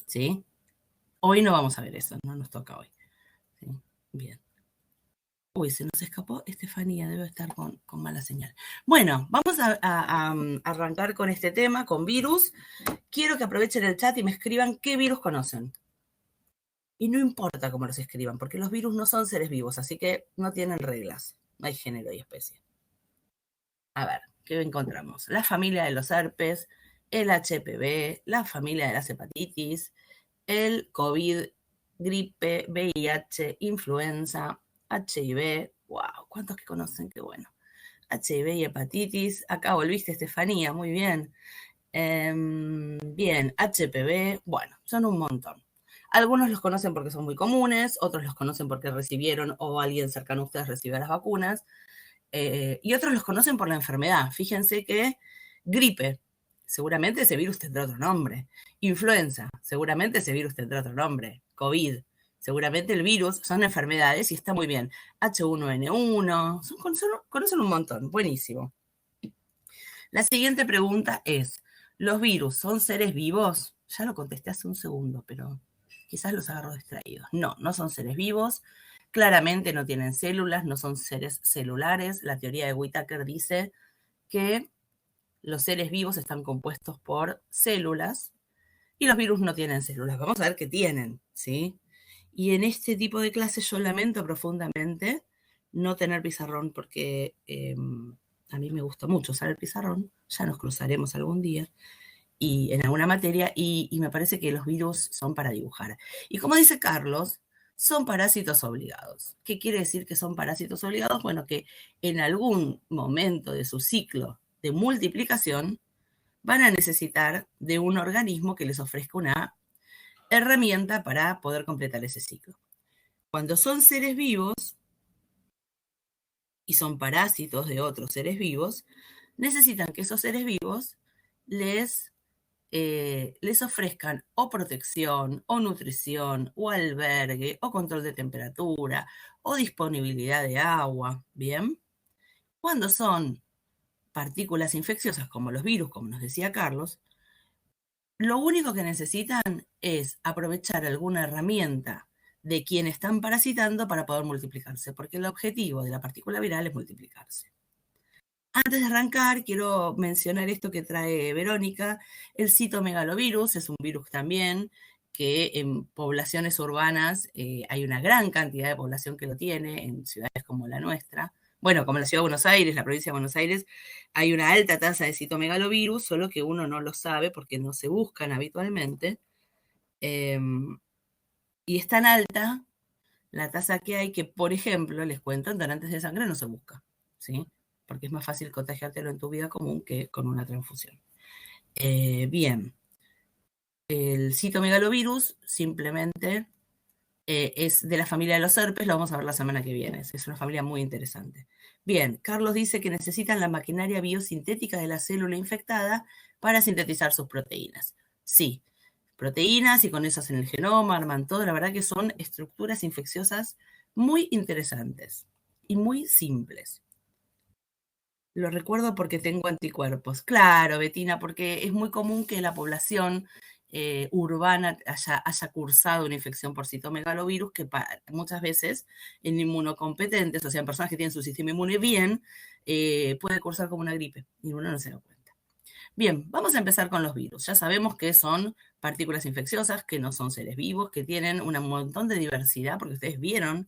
¿sí? Hoy no vamos a ver eso, no nos toca hoy. ¿Sí? Bien. Uy, se nos escapó Estefanía, debe estar con mala señal. Bueno, vamos a arrancar con este tema, con virus. Quiero que aprovechen el chat y me escriban qué virus conocen. Y no importa cómo los escriban, porque los virus no son seres vivos, así que no tienen reglas. No hay género y especie. A ver, ¿qué encontramos? La familia de los herpes, el HPV, la familia de las hepatitis, el COVID, gripe, VIH, influenza, HIV. ¡Wow! ¿Cuántos que conocen? Qué bueno. HIV y hepatitis. Acá volviste, Estefanía, muy bien. Bien, HPV, bueno, son un montón. Algunos los conocen porque son muy comunes, otros los conocen porque recibieron o alguien cercano a ustedes recibió las vacunas, y otros los conocen por la enfermedad. Fíjense que gripe, seguramente ese virus tendrá otro nombre. Influenza, seguramente ese virus tendrá otro nombre. COVID, seguramente el virus son enfermedades y está muy bien. H1N1, conocen un montón, buenísimo. La siguiente pregunta es, ¿los virus son seres vivos? Ya lo contesté hace un segundo, pero quizás los agarro distraídos. No, no son seres vivos. Claramente no tienen células, no son seres celulares. La teoría de Whittaker dice que los seres vivos están compuestos por células y los virus no tienen células. Vamos a ver qué tienen, ¿sí? Y en este tipo de clases yo lamento profundamente no tener pizarrón porque a mí me gusta mucho usar el pizarrón. Ya nos cruzaremos algún día y en alguna materia y me parece que los virus son para dibujar. Y como dice Carlos, son parásitos obligados. ¿Qué quiere decir que son parásitos obligados? Bueno, que en algún momento de su ciclo de multiplicación van a necesitar de un organismo que les ofrezca una herramienta para poder completar ese ciclo. Cuando son seres vivos y son parásitos de otros seres vivos, necesitan que esos seres vivos les ofrezcan o protección, o nutrición, o albergue, o control de temperatura, o disponibilidad de agua, ¿bien? Cuando son partículas infecciosas como los virus, como nos decía Carlos, lo único que necesitan es aprovechar alguna herramienta de quien están parasitando para poder multiplicarse, porque el objetivo de la partícula viral es multiplicarse. Antes de arrancar, quiero mencionar esto que trae Verónica. El citomegalovirus es un virus también que en poblaciones urbanas hay una gran cantidad de población que lo tiene, en ciudades como la nuestra. Bueno, como la ciudad de Buenos Aires, la provincia de Buenos Aires, hay una alta tasa de citomegalovirus, solo que uno no lo sabe porque no se buscan habitualmente. Y es tan alta la tasa que hay que, por ejemplo, les cuento, en donantes de sangre no se busca, ¿sí? Porque es más fácil contagiártelo en tu vida común que con una transfusión. Bien, el citomegalovirus simplemente es de la familia de los herpes, lo vamos a ver la semana que viene, es una familia muy interesante. Bien, Carlos dice que necesitan la maquinaria biosintética de la célula infectada para sintetizar sus proteínas. Sí, proteínas y con esas en el genoma arman todo, la verdad que son estructuras infecciosas muy interesantes y muy simples. Lo recuerdo porque tengo anticuerpos. Claro, Betina, porque es muy común que la población urbana haya cursado una infección por citomegalovirus que muchas veces en inmunocompetentes, o sea, en personas que tienen su sistema inmune bien, puede cursar como una gripe y uno no se da cuenta. Bien, vamos a empezar con los virus. Ya sabemos que son partículas infecciosas, que no son seres vivos, que tienen un montón de diversidad, porque ustedes vieron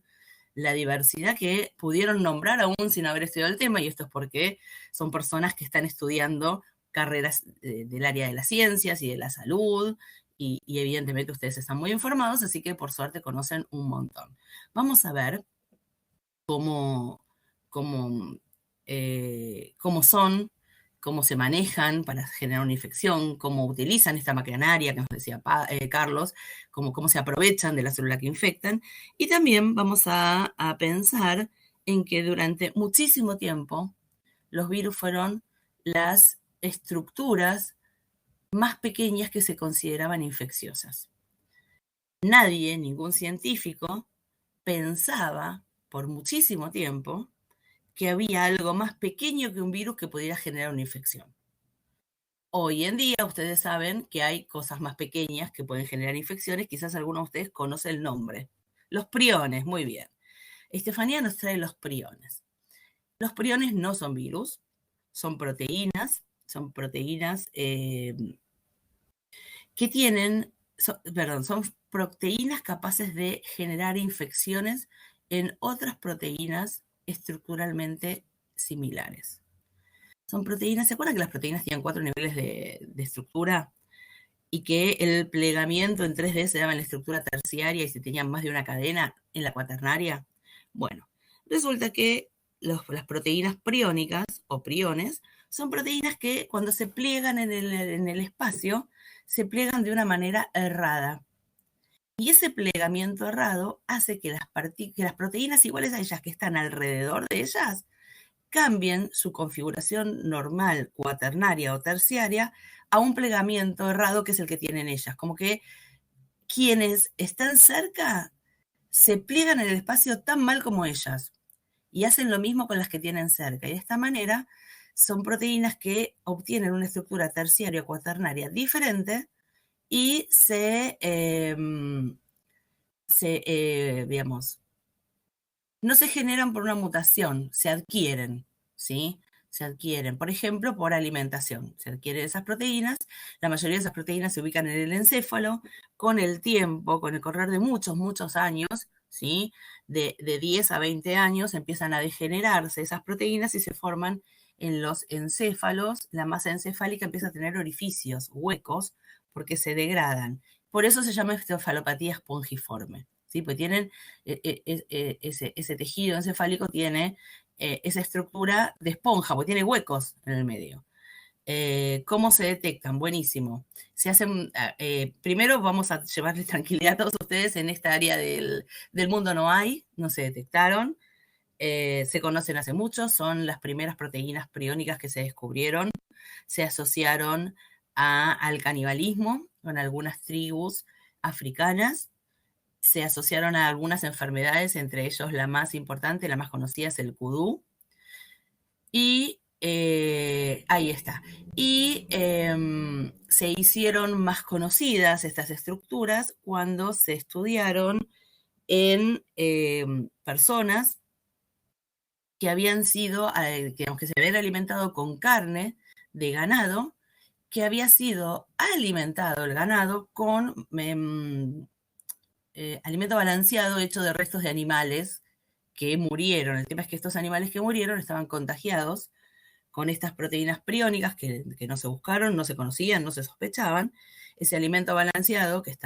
la diversidad que pudieron nombrar aún sin haber estudiado el tema, y esto es porque son personas que están estudiando carreras del área de las ciencias y de la salud, y evidentemente ustedes están muy informados, así que por suerte conocen un montón. Vamos a ver cómo, cómo, cómo son, cómo se manejan para generar una infección, cómo utilizan esta maquinaria que nos decía Carlos, cómo se aprovechan de la célula que infectan. Y también vamos a pensar en que durante muchísimo tiempo los virus fueron las estructuras más pequeñas que se consideraban infecciosas. Nadie, ningún científico, pensaba por muchísimo tiempo que había algo más pequeño que un virus que pudiera generar una infección. Hoy en día ustedes saben que hay cosas más pequeñas que pueden generar infecciones, quizás algunos de ustedes conocen el nombre. Los priones, muy bien. Estefanía nos trae los priones. Los priones no son virus, son proteínas que tienen, son proteínas capaces de generar infecciones en otras proteínas estructuralmente similares. Son proteínas, ¿se acuerdan que las proteínas tienen 4 niveles de estructura? Y que el plegamiento en 3D se daba en la estructura terciaria y se tenían más de una cadena en la cuaternaria. Bueno, resulta que las proteínas priónicas o priones son proteínas que cuando se pliegan en el espacio, se pliegan de una manera errada. Y ese plegamiento errado hace que las proteínas iguales a ellas que están alrededor de ellas cambien su configuración normal, cuaternaria o terciaria, a un plegamiento errado que es el que tienen ellas. Como que quienes están cerca se pliegan en el espacio tan mal como ellas y hacen lo mismo con las que tienen cerca. Y de esta manera son proteínas que obtienen una estructura terciaria o cuaternaria diferente y digamos, no se generan por una mutación, se adquieren, ¿sí? Se adquieren, por ejemplo, por alimentación. Se adquieren esas proteínas, la mayoría de esas proteínas se ubican en el encéfalo, con el tiempo, con el correr de muchos, muchos años, ¿sí? De 10 a 20 años empiezan a degenerarse esas proteínas y se forman en los encéfalos, la masa encefálica empieza a tener orificios, huecos, porque se degradan. Por eso se llama encefalopatía espongiforme. ¿Sí? Pues tienen ese tejido encefálico tiene esa estructura de esponja, porque tiene huecos en el medio. ¿Cómo se detectan? Buenísimo. Se hacen, primero vamos a llevarles tranquilidad a todos ustedes en esta área del mundo no se detectaron. Se conocen hace mucho, son las primeras proteínas priónicas que se descubrieron, se asociaron al canibalismo con algunas tribus africanas, se asociaron a algunas enfermedades, entre ellos la más importante, la más conocida es el vudú. Y ahí está. Y se hicieron más conocidas estas estructuras cuando se estudiaron en personas que habían sido, que se habían alimentado con carne de ganado, que había sido alimentado el ganado con alimento balanceado hecho de restos de animales que murieron. El tema es que estos animales que murieron estaban contagiados con estas proteínas priónicas que no se buscaron, no se conocían, no se sospechaban. Ese alimento balanceado que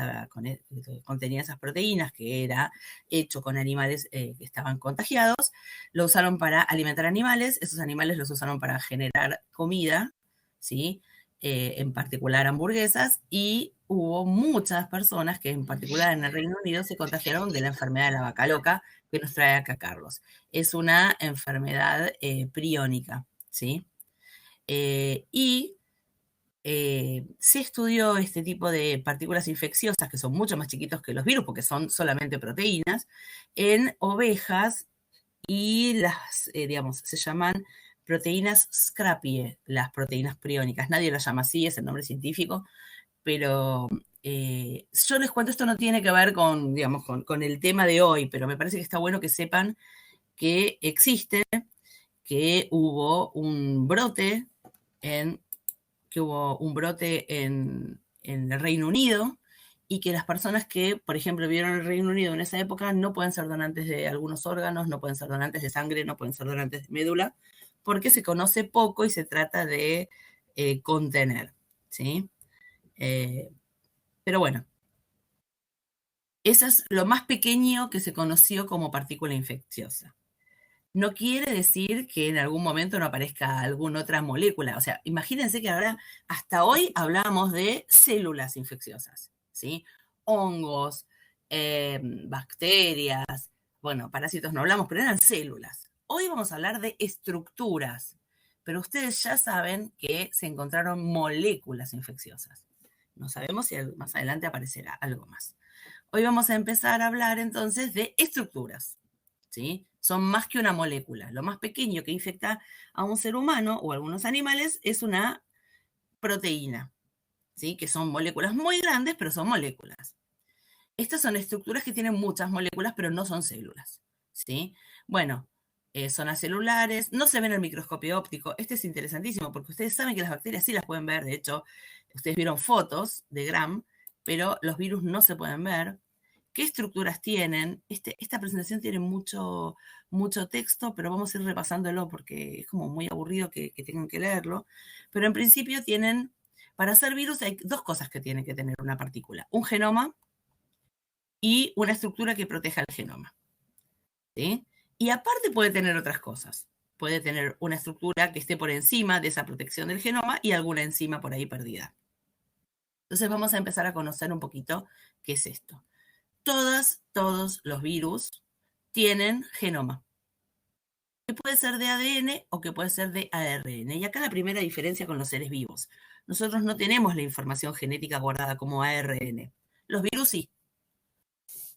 contenía esas proteínas, que era hecho con animales que estaban contagiados, lo usaron para alimentar animales, esos animales los usaron para generar comida, ¿sí? En particular hamburguesas, y hubo muchas personas que en particular en el Reino Unido se contagiaron de la enfermedad de la vaca loca que nos trae acá Carlos. Es una enfermedad priónica, ¿sí? Y se estudió este tipo de partículas infecciosas, que son mucho más chiquitos que los virus, porque son solamente proteínas, en ovejas y se llaman proteínas Scrapie, las proteínas priónicas. Nadie las llama así, es el nombre científico, pero yo les cuento, esto no tiene que ver con el tema de hoy, pero me parece que está bueno que sepan que existe, que hubo un brote en el Reino Unido y que las personas que, por ejemplo, vivieron en el Reino Unido en esa época no pueden ser donantes de algunos órganos, no pueden ser donantes de sangre, no pueden ser donantes de médula, porque se conoce poco y se trata de contener, ¿sí? Pero bueno, eso es lo más pequeño que se conoció como partícula infecciosa. No quiere decir que en algún momento no aparezca alguna otra molécula. O sea, imagínense que ahora, hasta hoy hablamos de células infecciosas, ¿sí? Hongos, bacterias, bueno, parásitos no hablamos, pero eran células. Hoy vamos a hablar de estructuras, pero ustedes ya saben que se encontraron moléculas infecciosas. No sabemos si más adelante aparecerá algo más. Hoy vamos a empezar a hablar entonces de estructuras, ¿sí? Son más que una molécula. Lo más pequeño que infecta a un ser humano o a algunos animales es una proteína, ¿sí? Que son moléculas muy grandes, pero son moléculas. Estas son estructuras que tienen muchas moléculas, pero no son células, ¿sí? Bueno, son acelulares, no se ven en el microscopio óptico. Este es interesantísimo porque ustedes saben que las bacterias sí las pueden ver. De hecho, ustedes vieron fotos de Gram, pero los virus no se pueden ver. ¿Qué estructuras tienen? Esta presentación tiene mucho texto, pero vamos a ir repasándolo porque es como muy aburrido que tengan que leerlo. Pero en principio tienen, para hacer virus hay dos cosas que tiene que tener una partícula. Un genoma y una estructura que proteja el genoma, ¿sí? Y aparte puede tener otras cosas. Puede tener una estructura que esté por encima de esa protección del genoma y alguna enzima por ahí perdida. Entonces vamos a empezar a conocer un poquito qué es esto. Todos los virus tienen genoma, que puede ser de ADN o que puede ser de ARN. Y acá la primera diferencia con los seres vivos. Nosotros no tenemos la información genética guardada como ARN. Los virus sí,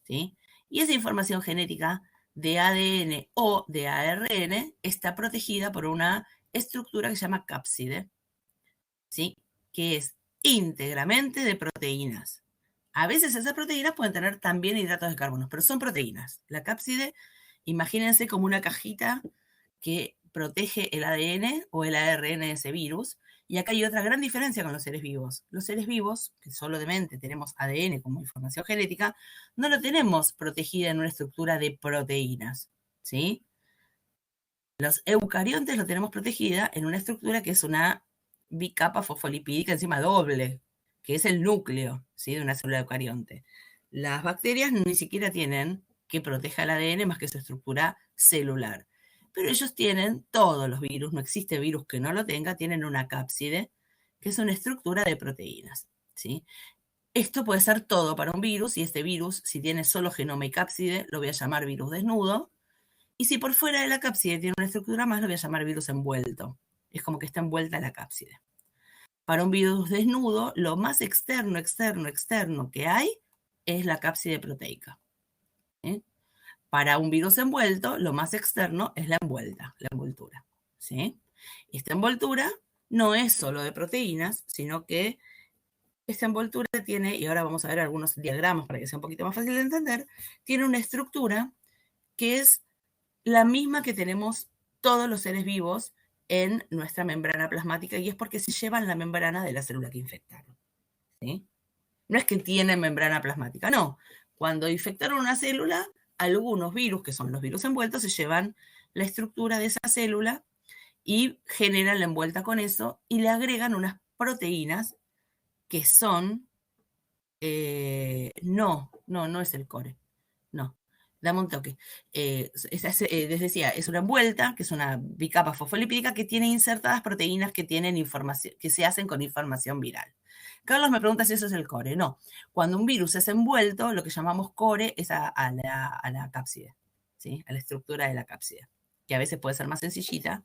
¿sí? Y esa información genética de ADN o de ARN está protegida por una estructura que se llama cápside, ¿sí? Que es íntegramente de proteínas. A veces esas proteínas pueden tener también hidratos de carbono, pero son proteínas. La cápside, imagínense como una cajita que protege el ADN o el ARN de ese virus. Y acá hay otra gran diferencia con los seres vivos. Los seres vivos, que solamente tenemos ADN como información genética, no lo tenemos protegida en una estructura de proteínas, ¿sí? Los eucariontes lo tenemos protegida en una estructura que es una bicapa fosfolipídica encima doble, que es el núcleo, ¿sí? De una célula eucarionte. Las bacterias ni siquiera tienen que proteja el ADN más que su estructura celular. Pero ellos tienen, todos los virus, no existe virus que no lo tenga, tienen una cápside, que es una estructura de proteínas, ¿sí? Esto puede ser todo para un virus, y este virus, si tiene solo genoma y cápside, lo voy a llamar virus desnudo. Y si por fuera de la cápside tiene una estructura más, lo voy a llamar virus envuelto. Es como que está envuelta la cápside. Para un virus desnudo, lo más externo que hay es la cápside proteica. ¿Sí? Para un virus envuelto, lo más externo es la envoltura. ¿Sí? Esta envoltura no es solo de proteínas, sino que esta envoltura tiene, y ahora vamos a ver algunos diagramas para que sea un poquito más fácil de entender, tiene una estructura que es la misma que tenemos todos los seres vivos en nuestra membrana plasmática, y es porque se llevan la membrana de la célula que infectaron, ¿sí? No es que tienen membrana plasmática, no. Cuando infectaron una célula, algunos virus, que son los virus envueltos, se llevan la estructura de esa célula y generan la envuelta con eso y le agregan unas proteínas que son... no es el core, no. Dame un toque. Les decía, es una envuelta, que es una bicapa fosfolipídica que tiene insertadas proteínas que tienen información, que se hacen con información viral. Carlos me pregunta si eso es el core. No. Cuando un virus es envuelto, lo que llamamos core es a la cápside, ¿sí? A la estructura de la cápside, que a veces puede ser más sencillita.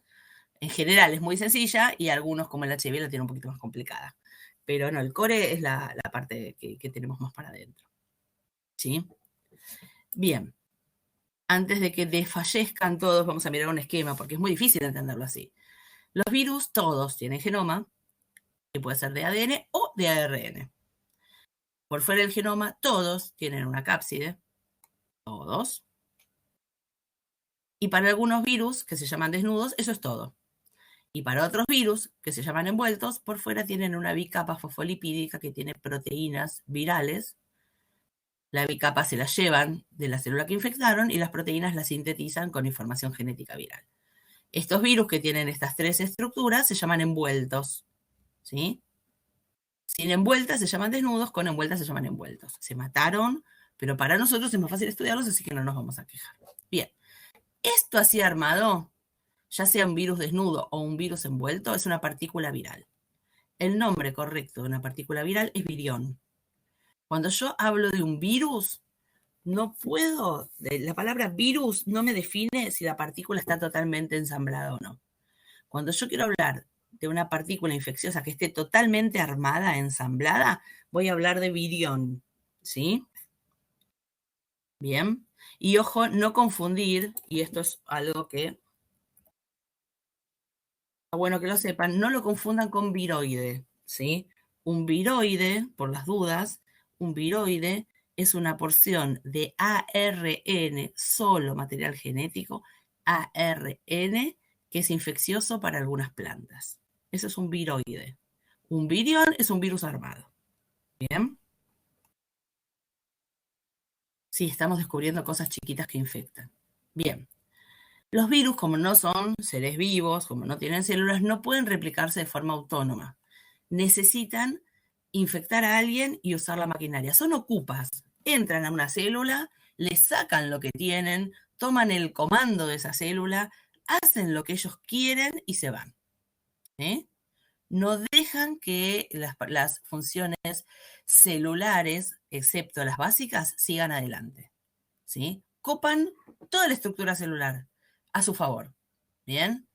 En general es muy sencilla y algunos, como el HIV, la tienen un poquito más complicada. Pero no, el core es la parte que tenemos más para adentro, ¿sí? Bien. Antes de que desfallezcan todos, vamos a mirar un esquema, porque es muy difícil entenderlo así. Los virus todos tienen genoma, que puede ser de ADN o de ARN. Por fuera del genoma, todos tienen una cápside, todos. Y para algunos virus, que se llaman desnudos, eso es todo. Y para otros virus, que se llaman envueltos, por fuera tienen una bicapa fosfolipídica que tiene proteínas virales. La bicapa se la llevan de la célula que infectaron y las proteínas las sintetizan con información genética viral. Estos virus que tienen estas tres estructuras se llaman envueltos, ¿sí? Sin envueltas se llaman desnudos, con envueltas se llaman envueltos. Se mataron, pero para nosotros es más fácil estudiarlos, así que no nos vamos a quejar. Bien, esto así armado, ya sea un virus desnudo o un virus envuelto, es una partícula viral. El nombre correcto de una partícula viral es virión. Cuando yo hablo de un virus, no puedo, la palabra virus no me define si la partícula está totalmente ensamblada o no. Cuando yo quiero hablar de una partícula infecciosa que esté totalmente armada, ensamblada, voy a hablar de virión, ¿sí? Bien. Y ojo, no confundir, y esto es algo que está bueno que lo sepan, no lo confundan con viroide, ¿sí? Un viroide, por las dudas, un viroide es una porción de ARN, solo material genético, ARN, que es infeccioso para algunas plantas. Eso es un viroide. Un virión es un virus armado. ¿Bien? Sí, estamos descubriendo cosas chiquitas que infectan. Bien. Los virus, como no son seres vivos, como no tienen células, no pueden replicarse de forma autónoma. Necesitan infectar a alguien y usar la maquinaria. Son ocupas. Entran a una célula, le sacan lo que tienen, toman el comando de esa célula, hacen lo que ellos quieren y se van. ¿Eh? No dejan que las funciones celulares, excepto las básicas, sigan adelante. ¿Sí? Copan toda la estructura celular a su favor. ¿Bien?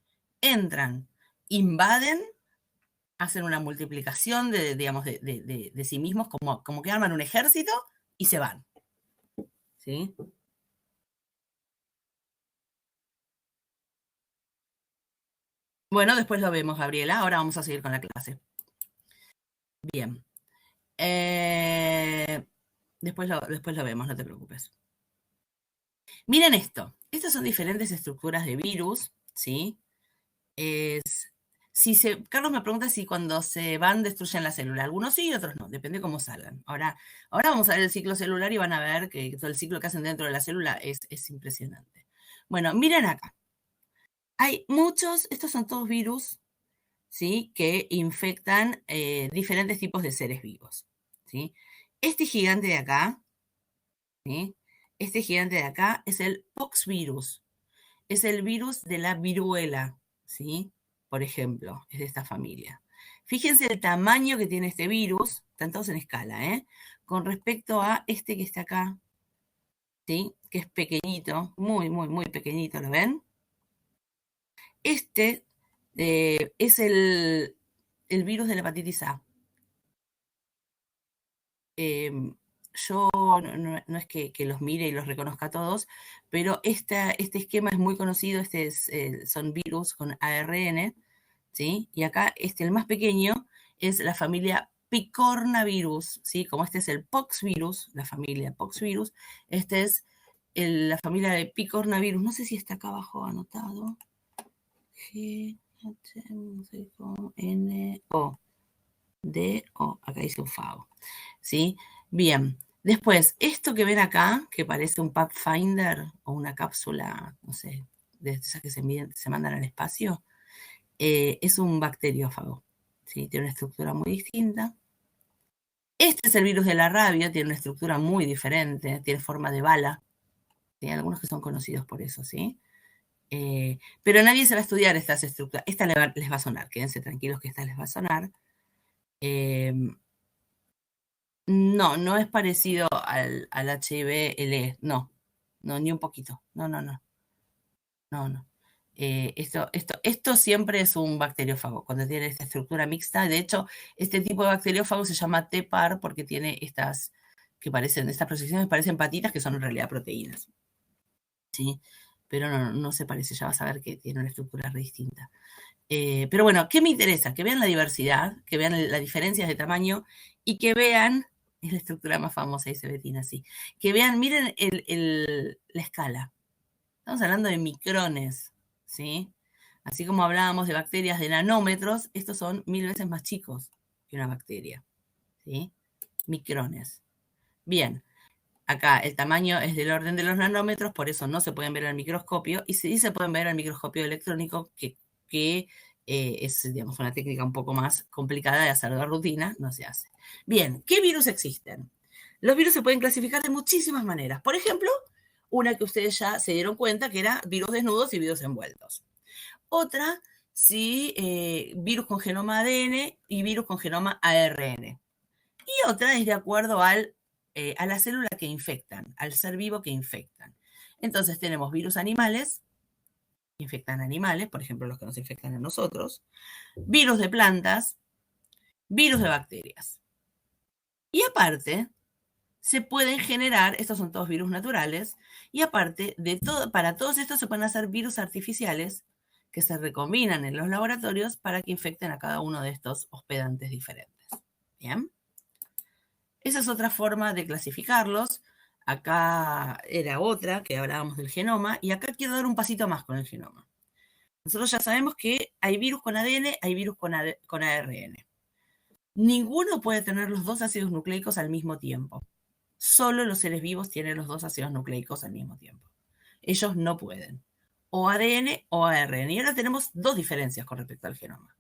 Entran, invaden, hacen una multiplicación digamos, de sí mismos, como que arman un ejército y se van. ¿Sí? Bueno, después lo vemos, Gabriela. Ahora vamos a seguir con la clase. Bien. Después lo vemos, no te preocupes. Miren esto. Estas son diferentes estructuras de virus, ¿sí? Carlos me pregunta si cuando se van destruyen la célula. Algunos sí y otros no, depende cómo salgan. Ahora vamos a ver el ciclo celular y van a ver que todo el ciclo que hacen dentro de la célula es impresionante. Bueno, miren acá. Hay muchos, estos son todos virus, ¿sí? Que infectan diferentes tipos de seres vivos, ¿sí? Este gigante de acá, ¿sí? Este gigante de acá es el poxvirus. Es el virus de la viruela, ¿sí? Por ejemplo, es de esta familia. Fíjense el tamaño que tiene este virus, están todos en escala, ¿eh? Con respecto a este que está acá, ¿sí? Que es pequeñito, muy, muy, muy pequeñito, ¿lo ven? Este es el virus de la hepatitis A. Yo no es que los mire y los reconozca a todos, pero este esquema es muy conocido, son virus con ARN, ¿sí? Y acá el más pequeño es la familia Picornavirus, ¿sí? Como este es el poxvirus, la familia poxvirus, este es la familia de Picornavirus, no sé si está acá abajo anotado, G, H, N, O, D, O, acá dice un FAO, ¿sí? Bien, después, esto que ven acá, que parece un Pathfinder o una cápsula, no sé, de esas que se mandan al espacio, es un bacteriófago, ¿sí? Tiene una estructura muy distinta. Este es el virus de la rabia, tiene una estructura muy diferente, tiene forma de bala. Hay algunos que son conocidos por eso, ¿sí? Pero nadie se va a estudiar estas estructuras. Esta les va a sonar, quédense tranquilos que esta les va a sonar. No es parecido al HIV-LE, no, ni un poquito, no. Esto siempre es un bacteriófago, cuando tiene esta estructura mixta. De hecho, este tipo de bacteriófago se llama T-par porque tiene estas proyecciones parecen patitas que son en realidad proteínas. ¿Sí? Pero no se parece, ya vas a ver que tiene una estructura re distinta. Pero bueno, ¿qué me interesa? Que vean la diversidad, que vean las diferencias de tamaño y que vean, es la estructura más famosa, dice Betina, sí, que vean, miren la escala. Estamos hablando de micrones, ¿sí? Así como hablábamos de bacterias de nanómetros, estos son 1000 veces más chicos que una bacteria, ¿sí? Micrones. Bien, acá el tamaño es del orden de los nanómetros, por eso no se pueden ver al microscopio, y sí se pueden ver al microscopio electrónico, que es, digamos, una técnica un poco más complicada de hacer de rutina, no se hace. Bien, ¿qué virus existen? Los virus se pueden clasificar de muchísimas maneras. Por ejemplo, una que ustedes ya se dieron cuenta que era virus desnudos y virus envueltos. Otra, sí, virus con genoma ADN y virus con genoma ARN. Y otra es de acuerdo a la célula que infectan, al ser vivo que infectan. Entonces tenemos virus animales, que infectan animales, por ejemplo los que nos infectan a nosotros, virus de plantas, virus de bacterias. Y aparte, se pueden generar, estos son todos virus naturales, y aparte, para todos estos se pueden hacer virus artificiales que se recombinan en los laboratorios para que infecten a cada uno de estos hospedantes diferentes. Bien. Esa es otra forma de clasificarlos. Acá era otra, que hablábamos del genoma, y acá quiero dar un pasito más con el genoma. Nosotros ya sabemos que hay virus con ADN, hay virus con ARN. Ninguno puede tener los dos ácidos nucleicos al mismo tiempo. Solo los seres vivos tienen los dos ácidos nucleicos al mismo tiempo. Ellos no pueden. O ADN o ARN. Y ahora tenemos dos diferencias con respecto al genoma.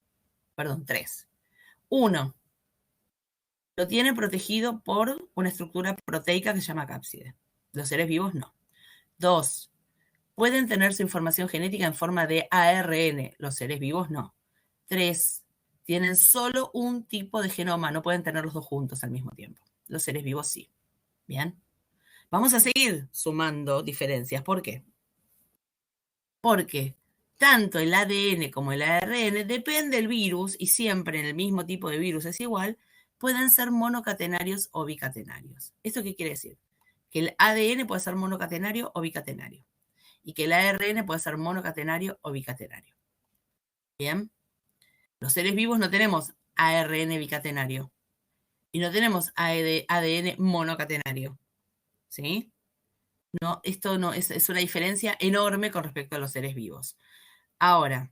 Perdón, tres. Uno, lo tienen protegido por una estructura proteica que se llama cápside. Los seres vivos no. Dos, pueden tener su información genética en forma de ARN. Los seres vivos no. Tres, tienen solo un tipo de genoma. No pueden tener los dos juntos al mismo tiempo. Los seres vivos sí. Bien. Vamos a seguir sumando diferencias. ¿Por qué? Porque tanto el ADN como el ARN, depende del virus, y siempre en el mismo tipo de virus es igual, pueden ser monocatenarios o bicatenarios. ¿Esto qué quiere decir? Que el ADN puede ser monocatenario o bicatenario. Y que el ARN puede ser monocatenario o bicatenario. Bien. Los seres vivos no tenemos ARN bicatenario. Y no tenemos ADN monocatenario. ¿Sí? No, esto no es una diferencia enorme con respecto a los seres vivos. Ahora,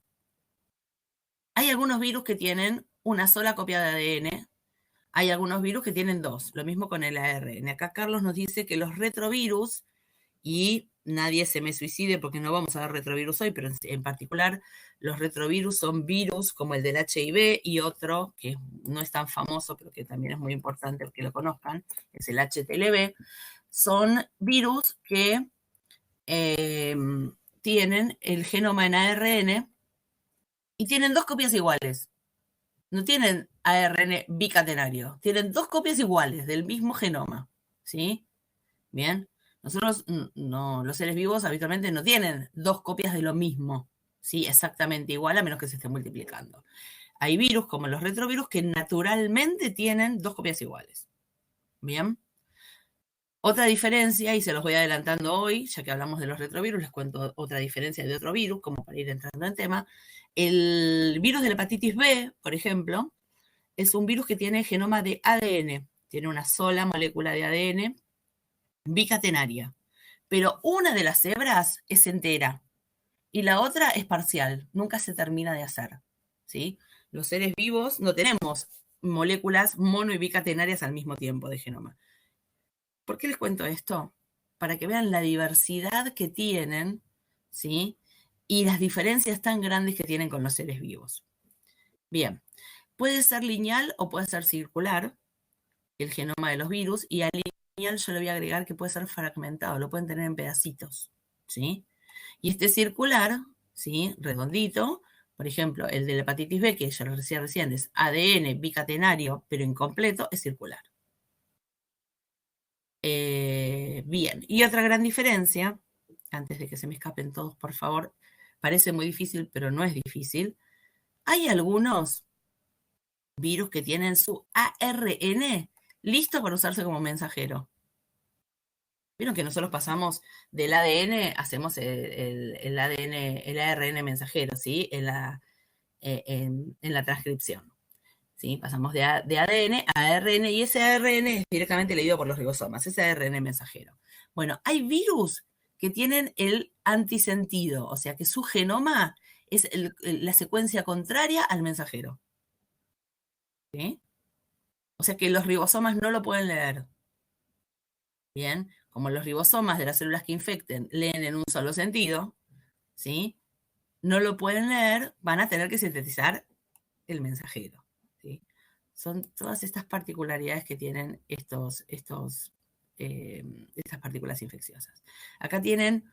hay algunos virus que tienen una sola copia de ADN, hay algunos virus que tienen dos, lo mismo con el ARN. Acá Carlos nos dice que los retrovirus, y nadie se me suicide porque no vamos a ver retrovirus hoy, pero en particular los retrovirus son virus como el del HIV y otro que no es tan famoso, pero que también es muy importante que lo conozcan, es el HTLV. Son virus que tienen el genoma en ARN y tienen dos copias iguales. No tienen ARN bicatenario, tienen dos copias iguales del mismo genoma. ¿Sí? Bien. Nosotros, no, los seres vivos habitualmente no tienen dos copias de lo mismo. ¿Sí? Exactamente igual, a menos que se esté multiplicando. Hay virus como los retrovirus que naturalmente tienen dos copias iguales. Bien. Otra diferencia, y se los voy adelantando hoy, ya que hablamos de los retrovirus, les cuento otra diferencia de otro virus, como para ir entrando en tema. El virus de la hepatitis B, por ejemplo, es un virus que tiene genoma de ADN. Tiene una sola molécula de ADN bicatenaria. Pero una de las hebras es entera y la otra es parcial. Nunca se termina de hacer. ¿Sí? Los seres vivos no tenemos moléculas mono y bicatenarias al mismo tiempo de genoma. ¿Por qué les cuento esto? Para que vean la diversidad que tienen, ¿sí? Y las diferencias tan grandes que tienen con los seres vivos. Bien, puede ser lineal o puede ser circular el genoma de los virus, y al lineal yo le voy a agregar que puede ser fragmentado, lo pueden tener en pedacitos, ¿sí? Y este circular, ¿sí? Redondito, por ejemplo, el de la hepatitis B, que ya lo decía recién, es ADN bicatenario, pero incompleto, es circular. Bien, y otra gran diferencia, antes de que se me escapen todos, por favor, parece muy difícil, pero no es difícil. Hay algunos virus que tienen su ARN listo para usarse como mensajero. Vieron que nosotros pasamos del ADN, hacemos el ADN, el ARN mensajero, ¿sí? En la transcripción. ¿Sí? Pasamos de ADN a ARN, y ese ARN es directamente leído por los ribosomas, ese ARN mensajero. Bueno, hay virus que tienen el antisentido, o sea que su genoma es la secuencia contraria al mensajero. ¿Sí? O sea que los ribosomas no lo pueden leer. Bien, como los ribosomas de las células que infecten leen en un solo sentido, ¿sí? No lo pueden leer, van a tener que sintetizar el mensajero. ¿Sí? Son todas estas particularidades que tienen estas partículas infecciosas. Acá tienen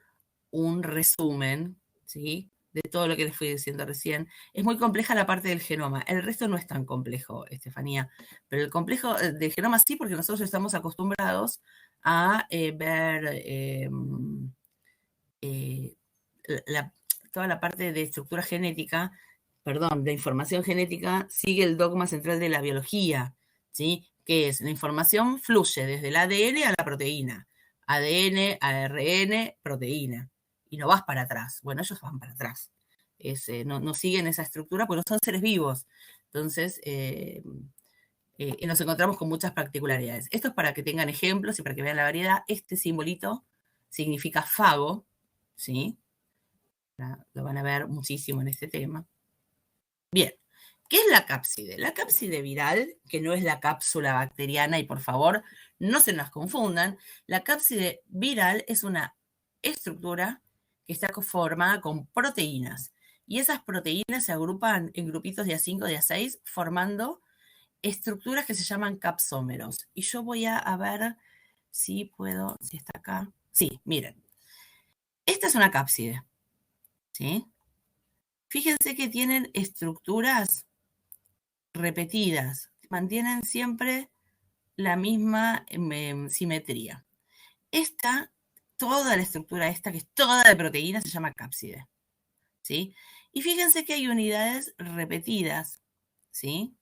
un resumen, ¿sí? De todo lo que les fui diciendo recién. Es muy compleja la parte del genoma. El resto no es tan complejo, Estefanía. Pero el complejo del genoma sí, porque nosotros estamos acostumbrados a ver toda la parte de estructura genética, perdón, de información genética, sigue el dogma central de la biología, ¿sí? Que es la información fluye desde el ADN a la proteína. ADN, ARN, proteína. Y no vas para atrás. Bueno, ellos van para atrás. no siguen esa estructura porque no son seres vivos. Entonces, nos encontramos con muchas particularidades. Esto es para que tengan ejemplos y para que vean la variedad. Este simbolito significa fago, ¿sí? Lo van a ver muchísimo en este tema. Bien, ¿qué es la cápside? La cápside viral, que no es la cápsula bacteriana, y por favor, no se nos confundan, la cápside viral es una estructura que está formada con proteínas, y esas proteínas se agrupan en grupitos de A5, de A6, formando estructuras que se llaman capsómeros. Y yo voy a ver si puedo, si está acá. Sí, miren. Esta es una cápside, ¿sí? Fíjense que tienen estructuras repetidas, mantienen siempre la misma simetría. Toda la estructura esta, que es toda de proteínas, se llama cápside, ¿sí? Y fíjense que hay unidades repetidas, ¿sí?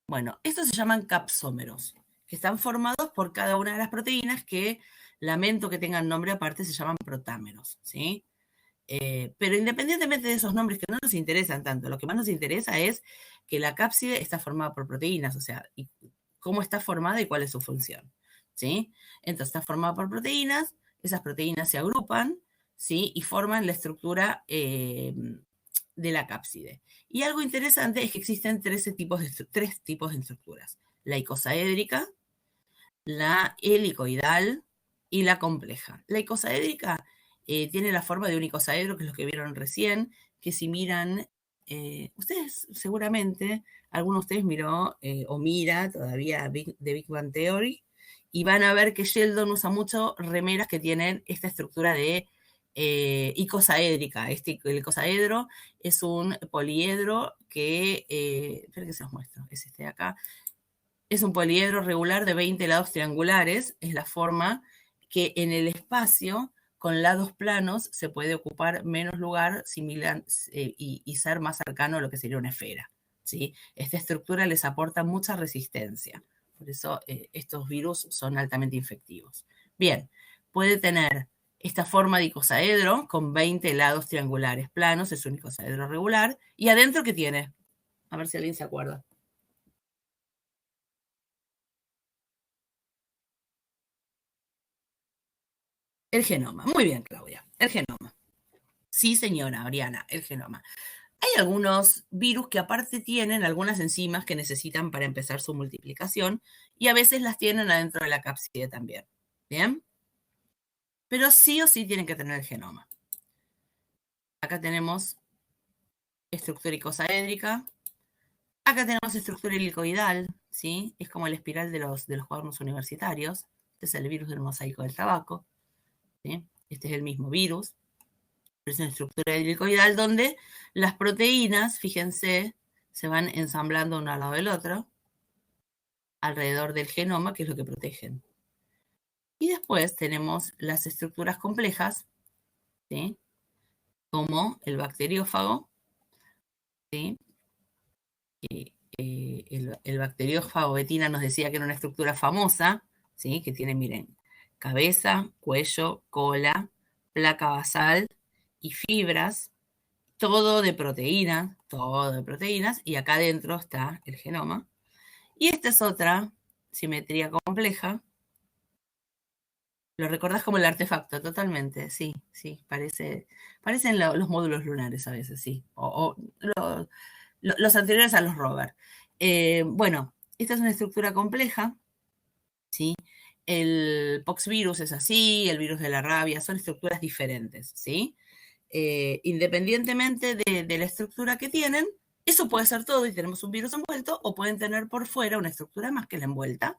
Bueno, estos se llaman capsómeros, que están formados por cada una de las proteínas que, lamento que tengan nombre aparte, se llaman protámeros, ¿sí? Pero independientemente de esos nombres que no nos interesan tanto, lo que más nos interesa es que la cápside está formada por proteínas, o sea, y cómo está formada y cuál es su función, ¿sí? Entonces está formada por proteínas, esas proteínas se agrupan, ¿sí? Y forman la estructura de la cápside. Y algo interesante es que existen tres tipos de estructuras: la icosaédrica, la helicoidal y la compleja. La icosaédrica tiene la forma de un icosaedro, que es lo que vieron recién, que si miran, ustedes seguramente, alguno de ustedes miró o mira todavía The Big Bang Theory, y van a ver que Sheldon usa mucho remeras que tienen esta estructura de icosaédrica. El icosaedro es un poliedro que, esperen que se los muestro, es este de acá. Es un poliedro regular de 20 lados triangulares, es la forma que en el espacio, con lados planos, se puede ocupar menos lugar y ser más cercano a lo que sería una esfera, ¿sí? Esta estructura les aporta mucha resistencia, por eso estos virus son altamente infectivos. Bien, puede tener esta forma de icosaedro con 20 lados triangulares planos, es un icosaedro regular, y adentro, ¿qué tiene? A ver si alguien se acuerda. El genoma. Muy bien, Claudia. El genoma. Sí, señora Oriana, el genoma. Hay algunos virus que aparte tienen algunas enzimas que necesitan para empezar su multiplicación, y a veces las tienen adentro de la cápside también. ¿Bien? Pero sí o sí tienen que tener el genoma. Acá tenemos estructura icosaédrica. Acá tenemos estructura helicoidal, ¿sí? Es como la espiral de los cuadernos universitarios. Este es el virus del mosaico del tabaco, ¿sí? Este es el mismo virus. Es una estructura helicoidal donde las proteínas, fíjense, se van ensamblando uno al lado del otro alrededor del genoma, que es lo que protegen. Y después tenemos las estructuras complejas, ¿sí? Como el bacteriófago, ¿sí? El bacteriófago, Betina nos decía que era una estructura famosa, ¿sí? Que tiene, miren, cabeza, cuello, cola, placa basal y fibras, todo de proteínas, y acá adentro está el genoma. Y esta es otra simetría compleja. Lo recordás como el artefacto, totalmente, sí, sí, parecen los módulos lunares a veces, sí, los anteriores a los rover. Bueno, esta es una estructura compleja, ¿sí? El poxvirus es así, el virus de la rabia, son estructuras diferentes, ¿sí? Independientemente de la estructura que tienen, eso puede ser todo y tenemos un virus envuelto, o pueden tener por fuera una estructura más que la envuelta,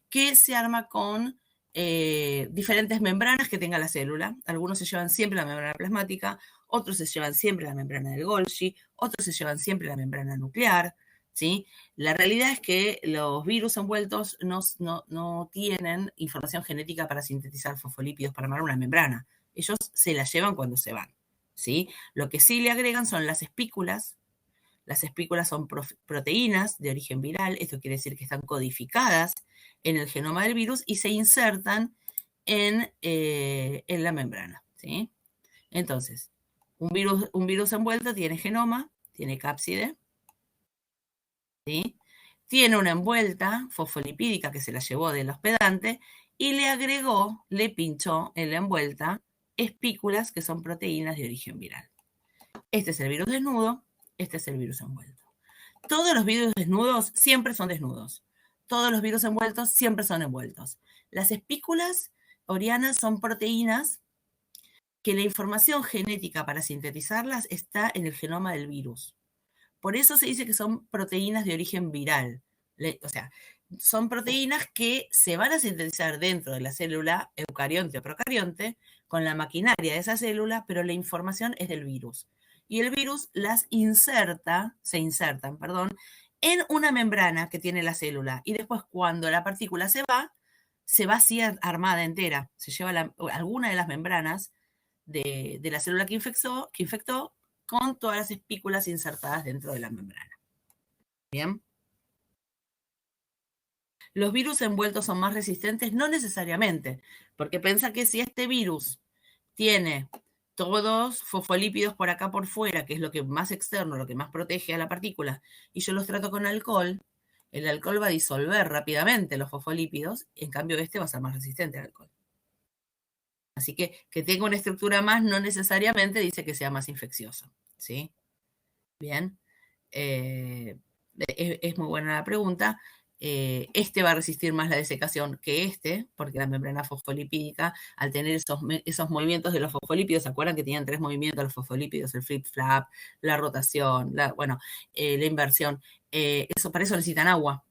que se arma con diferentes membranas que tenga la célula. Algunos se llevan siempre la membrana plasmática, otros se llevan siempre la membrana del Golgi, otros se llevan siempre la membrana nuclear, ¿sí? La realidad es que los virus envueltos no tienen información genética para sintetizar fosfolípidos para armar una membrana. Ellos se la llevan cuando se van, ¿sí? Lo que sí le agregan son las espículas. Las espículas son proteínas de origen viral, esto quiere decir que están codificadas en el genoma del virus y se insertan en la membrana, ¿sí? Entonces, Un virus envuelto tiene genoma, tiene cápside, ¿sí? Tiene una envuelta fosfolipídica que se la llevó del hospedante y le agregó, le pinchó en la envuelta espículas que son proteínas de origen viral. Este es el virus desnudo, este es el virus envuelto. Todos los virus desnudos siempre son desnudos. Todos los virus envueltos siempre son envueltos. Las espículas orianas son proteínas que la información genética para sintetizarlas está en el genoma del virus. Por eso se dice que son proteínas de origen viral. O sea, son proteínas que se van a sintetizar dentro de la célula eucarionte o procarionte con la maquinaria de esa célula, pero la información es del virus. Y el virus las se insertan, en una membrana que tiene la célula. Y después, cuando la partícula se va así armada entera. Se lleva alguna de las membranas de la célula que infectó con todas las espículas insertadas dentro de la membrana. Bien. ¿Los virus envueltos son más resistentes? No necesariamente, porque piensa que si este virus tiene todos fosfolípidos por acá por fuera, que es lo que más externo, lo que más protege a la partícula, y yo los trato con alcohol, el alcohol va a disolver rápidamente los fosfolípidos, en cambio este va a ser más resistente al alcohol. Así que tenga una estructura más no necesariamente dice que sea más infeccioso, ¿sí? Bien. Es muy buena la pregunta. Este va a resistir más la desecación que este, porque la membrana fosfolipídica, al tener esos movimientos de los fosfolípidos, ¿se acuerdan que tenían 3 movimientos de los fosfolípidos? El flip-flap, la rotación, la inversión. Para eso necesitan agua.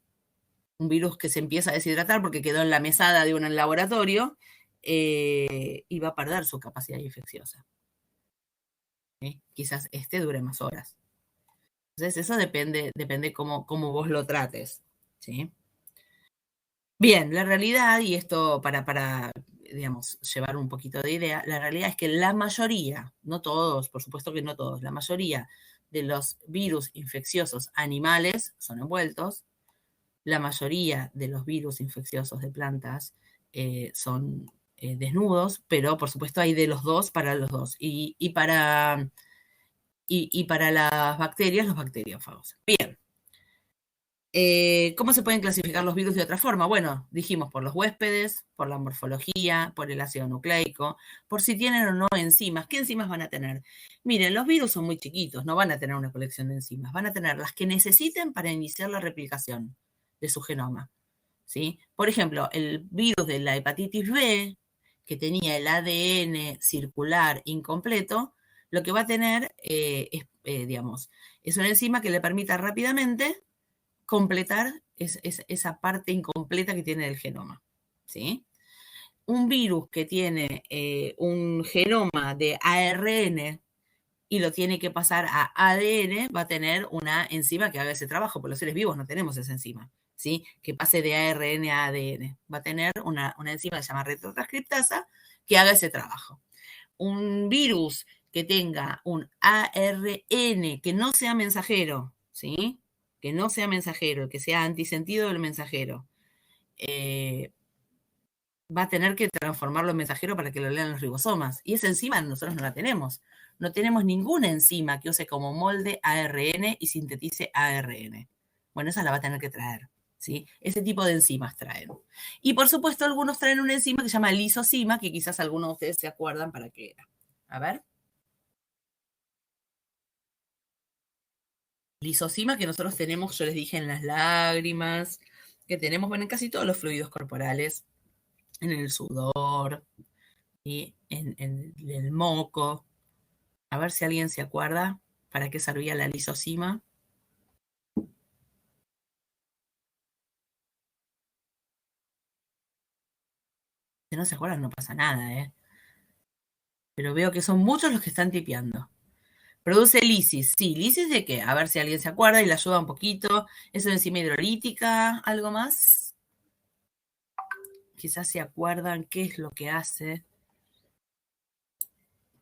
Un virus que se empieza a deshidratar porque quedó en la mesada de un laboratorio y va a perder su capacidad infecciosa. ¿Sí? Quizás este dure más horas. Entonces, eso depende cómo vos lo trates, ¿sí? Bien, la realidad, y esto para, digamos, llevar un poquito de idea, la realidad es que la mayoría, no todos, por supuesto que no todos, la mayoría de los virus infecciosos animales son envueltos, la mayoría de los virus infecciosos de plantas son desnudos, pero por supuesto hay de los dos para los dos. Y para las bacterias, los bacteriófagos. Bien. ¿Cómo se pueden clasificar los virus de otra forma? Bueno, dijimos por los huéspedes, por la morfología, por el ácido nucleico, por si tienen o no enzimas. ¿Qué enzimas van a tener? Miren, los virus son muy chiquitos, no van a tener una colección de enzimas, van a tener las que necesiten para iniciar la replicación de su genoma. ¿Sí? Por ejemplo, el virus de la hepatitis B, que tenía el ADN circular incompleto, lo que va a tener es una enzima que le permita rápidamente completar esa parte incompleta que tiene el genoma. ¿Sí? Un virus que tiene un genoma de ARN y lo tiene que pasar a ADN, va a tener una enzima que haga ese trabajo, porque los seres vivos no tenemos esa enzima, ¿sí? Que pase de ARN a ADN. Va a tener una enzima que se llama retrotranscriptasa que haga ese trabajo. Un virus que tenga un ARN que no sea mensajero, ¿sí? Que no sea mensajero, que sea antisentido del mensajero, va a tener que transformarlo en mensajero para que lo lean los ribosomas. Y esa enzima nosotros no la tenemos. No tenemos ninguna enzima que use como molde ARN y sintetice ARN. Bueno, esa la va a tener que traer. ¿Sí? Ese tipo de enzimas traen. Y por supuesto, algunos traen una enzima que se llama lisozima, que quizás algunos de ustedes se acuerdan para qué era. A ver. Lisozima que nosotros tenemos, yo les dije, en las lágrimas, que tenemos, bueno, en casi todos los fluidos corporales, en el sudor, y en el moco. A ver si alguien se acuerda para qué servía la lisozima. Si no se acuerdan, no pasa nada, ¿eh? Pero veo que son muchos los que están tipeando. Produce lisis. Sí, ¿lisis de qué? A ver si alguien se acuerda y le ayuda un poquito. ¿Es una enzima hidrolítica? ¿Algo más? Quizás se acuerdan qué es lo que hace.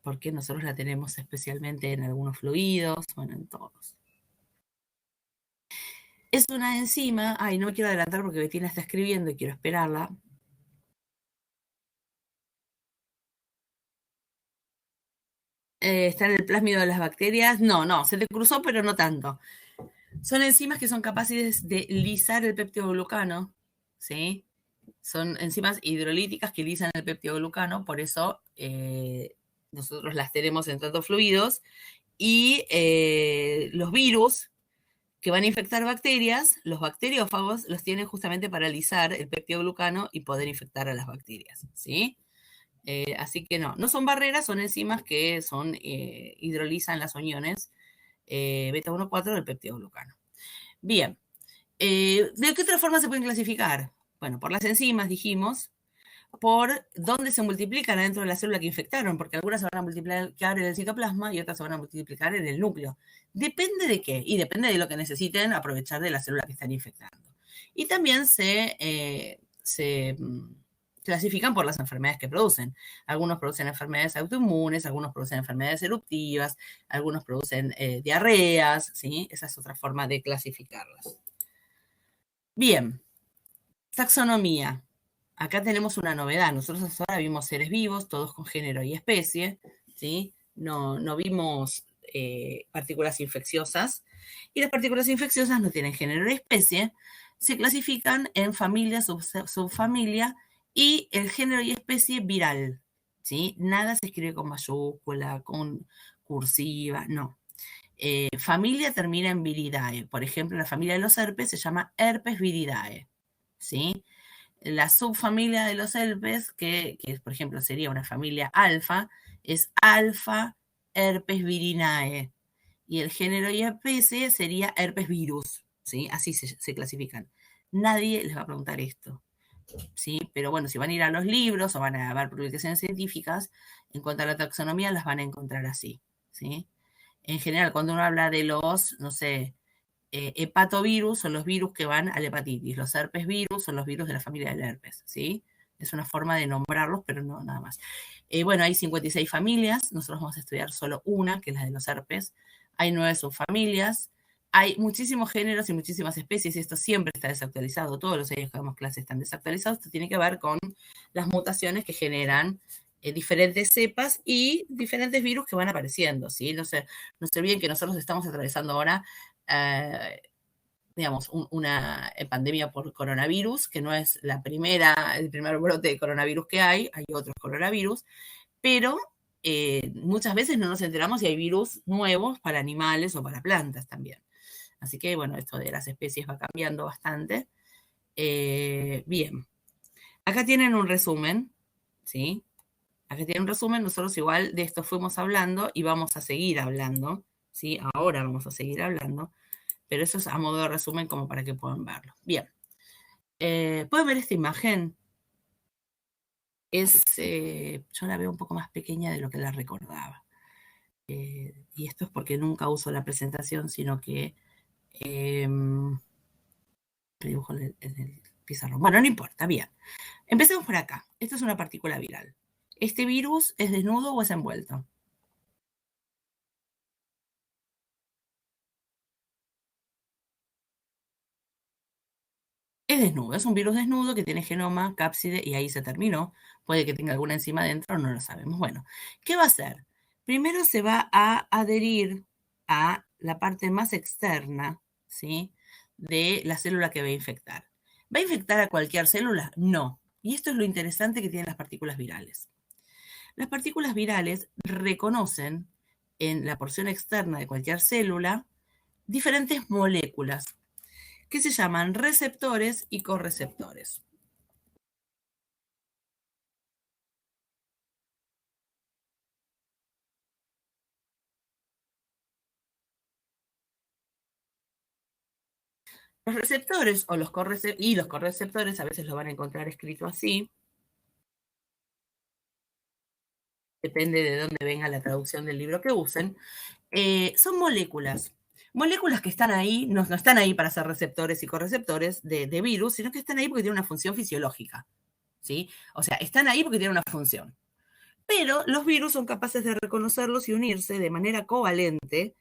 Porque nosotros la tenemos especialmente en algunos fluidos, bueno, en todos. Es una enzima, ay, no me quiero adelantar porque Betina está escribiendo y quiero esperarla. Está en el plásmido de las bacterias. No, se te cruzó, pero no tanto. Son enzimas que son capaces de lisar el peptidoglucano, ¿sí? Son enzimas hidrolíticas que lisan el peptidoglucano, por eso nosotros las tenemos en tantos fluidos. Y los virus que van a infectar bacterias, los bacteriófagos los tienen justamente para lisar el peptidoglucano y poder infectar a las bacterias, ¿sí? Así que no son barreras, son enzimas que hidrolizan las uniones beta 1,4 del peptidoglucano. Bien, ¿de qué otra forma se pueden clasificar? Bueno, por las enzimas, dijimos, por dónde se multiplican dentro de la célula que infectaron, porque algunas se van a multiplicar en el citoplasma y otras se van a multiplicar en el núcleo. Depende de qué, y depende de lo que necesiten aprovechar de la célula que están infectando. Y también se clasifican por las enfermedades que producen. Algunos producen enfermedades autoinmunes, algunos producen enfermedades eruptivas, algunos producen diarreas, ¿sí? Esa es otra forma de clasificarlas. Bien, taxonomía. Acá tenemos una novedad. Nosotros hasta ahora vimos seres vivos, todos con género y especie, ¿sí? No vimos partículas infecciosas. Y las partículas infecciosas no tienen género y especie. Se clasifican en familia, subfamilia y el género y especie viral, ¿sí? Nada se escribe con mayúscula, con cursiva, no. Familia termina en viridae. Por ejemplo, la familia de los herpes se llama herpes viridae, ¿sí? La subfamilia de los herpes, que por ejemplo sería una familia alfa, es alfa herpes virinae. Y el género y especie sería herpes virus, ¿sí? Así se clasifican. Nadie les va a preguntar esto, ¿sí? Pero bueno, si van a ir a los libros o van a ver publicaciones científicas, en cuanto a la taxonomía, las van a encontrar así, ¿sí? En general, cuando uno habla de los, no sé, hepatovirus son los virus que van a la hepatitis, los herpes virus son los virus de la familia del herpes, ¿sí? Es una forma de nombrarlos, pero no nada más. Bueno, hay 56 familias, nosotros vamos a estudiar solo una, que es la de los herpes. Hay 9 subfamilias, hay muchísimos géneros y muchísimas especies, y esto siempre está desactualizado, todos los años que damos clases están desactualizados, esto tiene que ver con las mutaciones que generan diferentes cepas y diferentes virus que van apareciendo, ¿sí? No se olviden que nosotros estamos atravesando ahora digamos, una pandemia por coronavirus, que no es el primer brote de coronavirus que hay otros coronavirus, pero muchas veces no nos enteramos si hay virus nuevos para animales o para plantas también. Así que, bueno, esto de las especies va cambiando bastante. Bien, acá tienen un resumen, ¿sí? Acá tienen un resumen, nosotros igual de esto fuimos hablando y vamos a seguir hablando, ¿sí? Ahora vamos a seguir hablando, pero eso es a modo de resumen como para que puedan verlo. Bien, ¿pueden ver esta imagen? Yo la veo un poco más pequeña de lo que la recordaba. Y esto es porque nunca uso la presentación, sino que dibujo en el pizarrón. Bueno, no importa, bien. Empecemos por acá. Esto es una partícula viral. ¿Este virus es desnudo o es envuelto? Es desnudo, es un virus desnudo que tiene genoma, cápside y ahí se terminó. Puede que tenga alguna enzima dentro, no lo sabemos. Bueno, ¿qué va a hacer? Primero se va a adherir a la parte más externa, ¿sí? De la célula que va a infectar. ¿Va a infectar a cualquier célula? No. Y esto es lo interesante que tienen las partículas virales. Las partículas virales reconocen en la porción externa de cualquier célula diferentes moléculas que se llaman receptores y correceptores. Los receptores o los correceptores, a veces lo van a encontrar escrito así, depende de dónde venga la traducción del libro que usen, son moléculas. Moléculas que están ahí, no están ahí para ser receptores y correceptores de virus, sino que están ahí porque tienen una función fisiológica, ¿sí? O sea, están ahí porque tienen una función. Pero los virus son capaces de reconocerlos y unirse de manera covalente,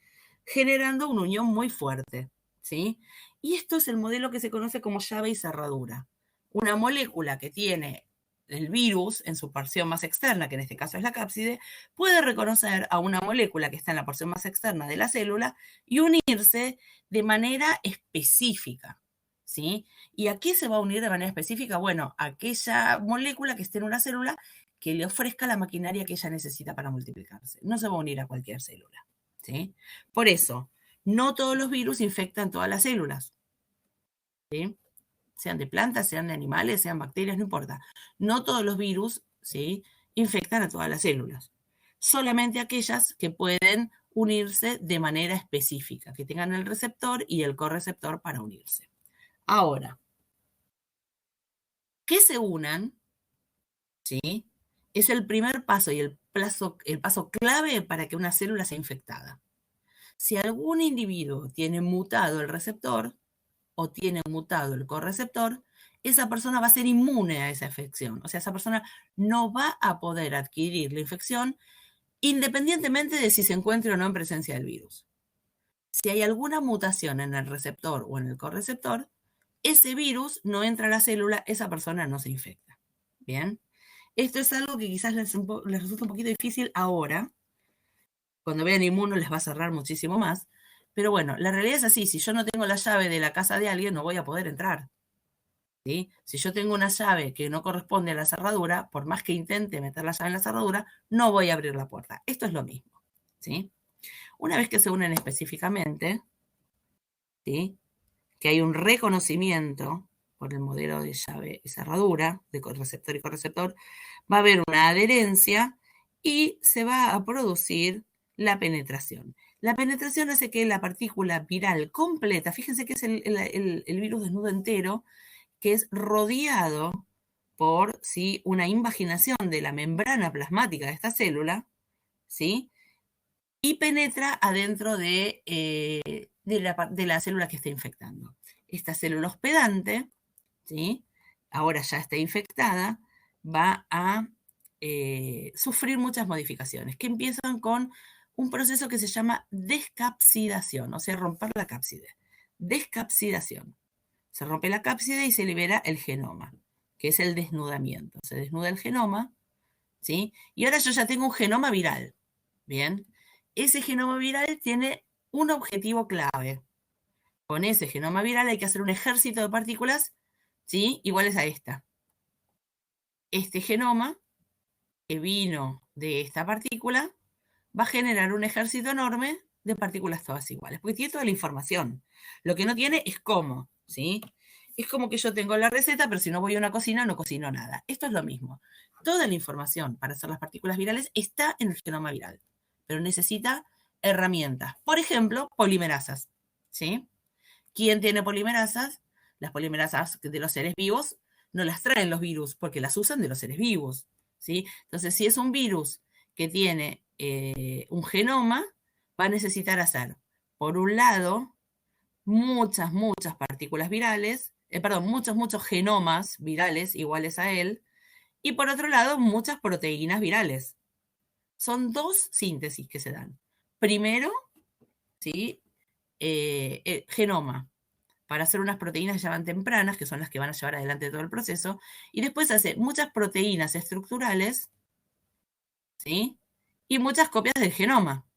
generando una unión muy fuerte, ¿sí? Y esto es el modelo que se conoce como llave y cerradura. Una molécula que tiene el virus en su porción más externa, que en este caso es la cápside, puede reconocer a una molécula que está en la porción más externa de la célula y unirse de manera específica, ¿sí? ¿Y a qué se va a unir de manera específica? Bueno, a aquella molécula que esté en una célula que le ofrezca la maquinaria que ella necesita para multiplicarse. No se va a unir a cualquier célula, ¿sí? Por eso, no todos los virus infectan todas las células, ¿sí? Sean de plantas, sean de animales, sean bacterias, no importa. No todos los virus, ¿sí?, infectan a todas las células. Solamente aquellas que pueden unirse de manera específica, que tengan el receptor y el correceptor para unirse. Ahora, que se unan, ¿sí?, es el primer paso y el paso clave para que una célula sea infectada. Si algún individuo tiene mutado el receptor, o tiene mutado el correceptor, esa persona va a ser inmune a esa infección. O sea, esa persona no va a poder adquirir la infección independientemente de si se encuentre o no en presencia del virus. Si hay alguna mutación en el receptor o en el correceptor, ese virus no entra a la célula, esa persona no se infecta. Bien, esto es algo que quizás les resulta un poquito difícil ahora. Cuando vean inmuno les va a cerrar muchísimo más. Pero bueno, la realidad es así, si yo no tengo la llave de la casa de alguien, no voy a poder entrar, ¿sí? Si yo tengo una llave que no corresponde a la cerradura, por más que intente meter la llave en la cerradura, no voy a abrir la puerta. Esto es lo mismo, ¿sí? Una vez que se unen específicamente, ¿sí?, que hay un reconocimiento por el modelo de llave y cerradura, de receptor y correceptor, va a haber una adherencia y se va a producir la penetración. La penetración hace que la partícula viral completa, fíjense que es el virus desnudo entero, que es rodeado por, ¿sí?, una invaginación de la membrana plasmática de esta célula, ¿sí?, y penetra adentro de la célula que está infectando. Esta célula hospedante, ¿sí?, ahora ya está infectada, va a sufrir muchas modificaciones, que empiezan con un proceso que se llama descapsidación, o sea, romper la cápside. Descapsidación. Se rompe la cápside y se libera el genoma, que es el desnudamiento. Se desnuda el genoma, ¿sí? Y ahora yo ya tengo un genoma viral, ¿bien? Ese genoma viral tiene un objetivo clave. Con ese genoma viral hay que hacer un ejército de partículas, ¿sí?, iguales a esta. Este genoma que vino de esta partícula va a generar un ejército enorme de partículas todas iguales, porque tiene toda la información. Lo que no tiene es cómo, ¿sí? Es como que yo tengo la receta, pero si no voy a una cocina, no cocino nada. Esto es lo mismo. Toda la información para hacer las partículas virales está en el genoma viral, pero necesita herramientas. Por ejemplo, polimerasas, ¿sí? ¿Quién tiene polimerasas? Las polimerasas de los seres vivos no las traen los virus, porque las usan de los seres vivos, ¿sí? Entonces, si es un virus que tiene un genoma, va a necesitar hacer, por un lado, muchas partículas virales, muchos genomas virales iguales a él, y por otro lado, muchas proteínas virales. Son dos síntesis que se dan. Primero, ¿sí?, genoma, para hacer unas proteínas que se llaman tempranas, que son las que van a llevar adelante todo el proceso, y después hace muchas proteínas estructurales, ¿sí?, y muchas copias del genoma.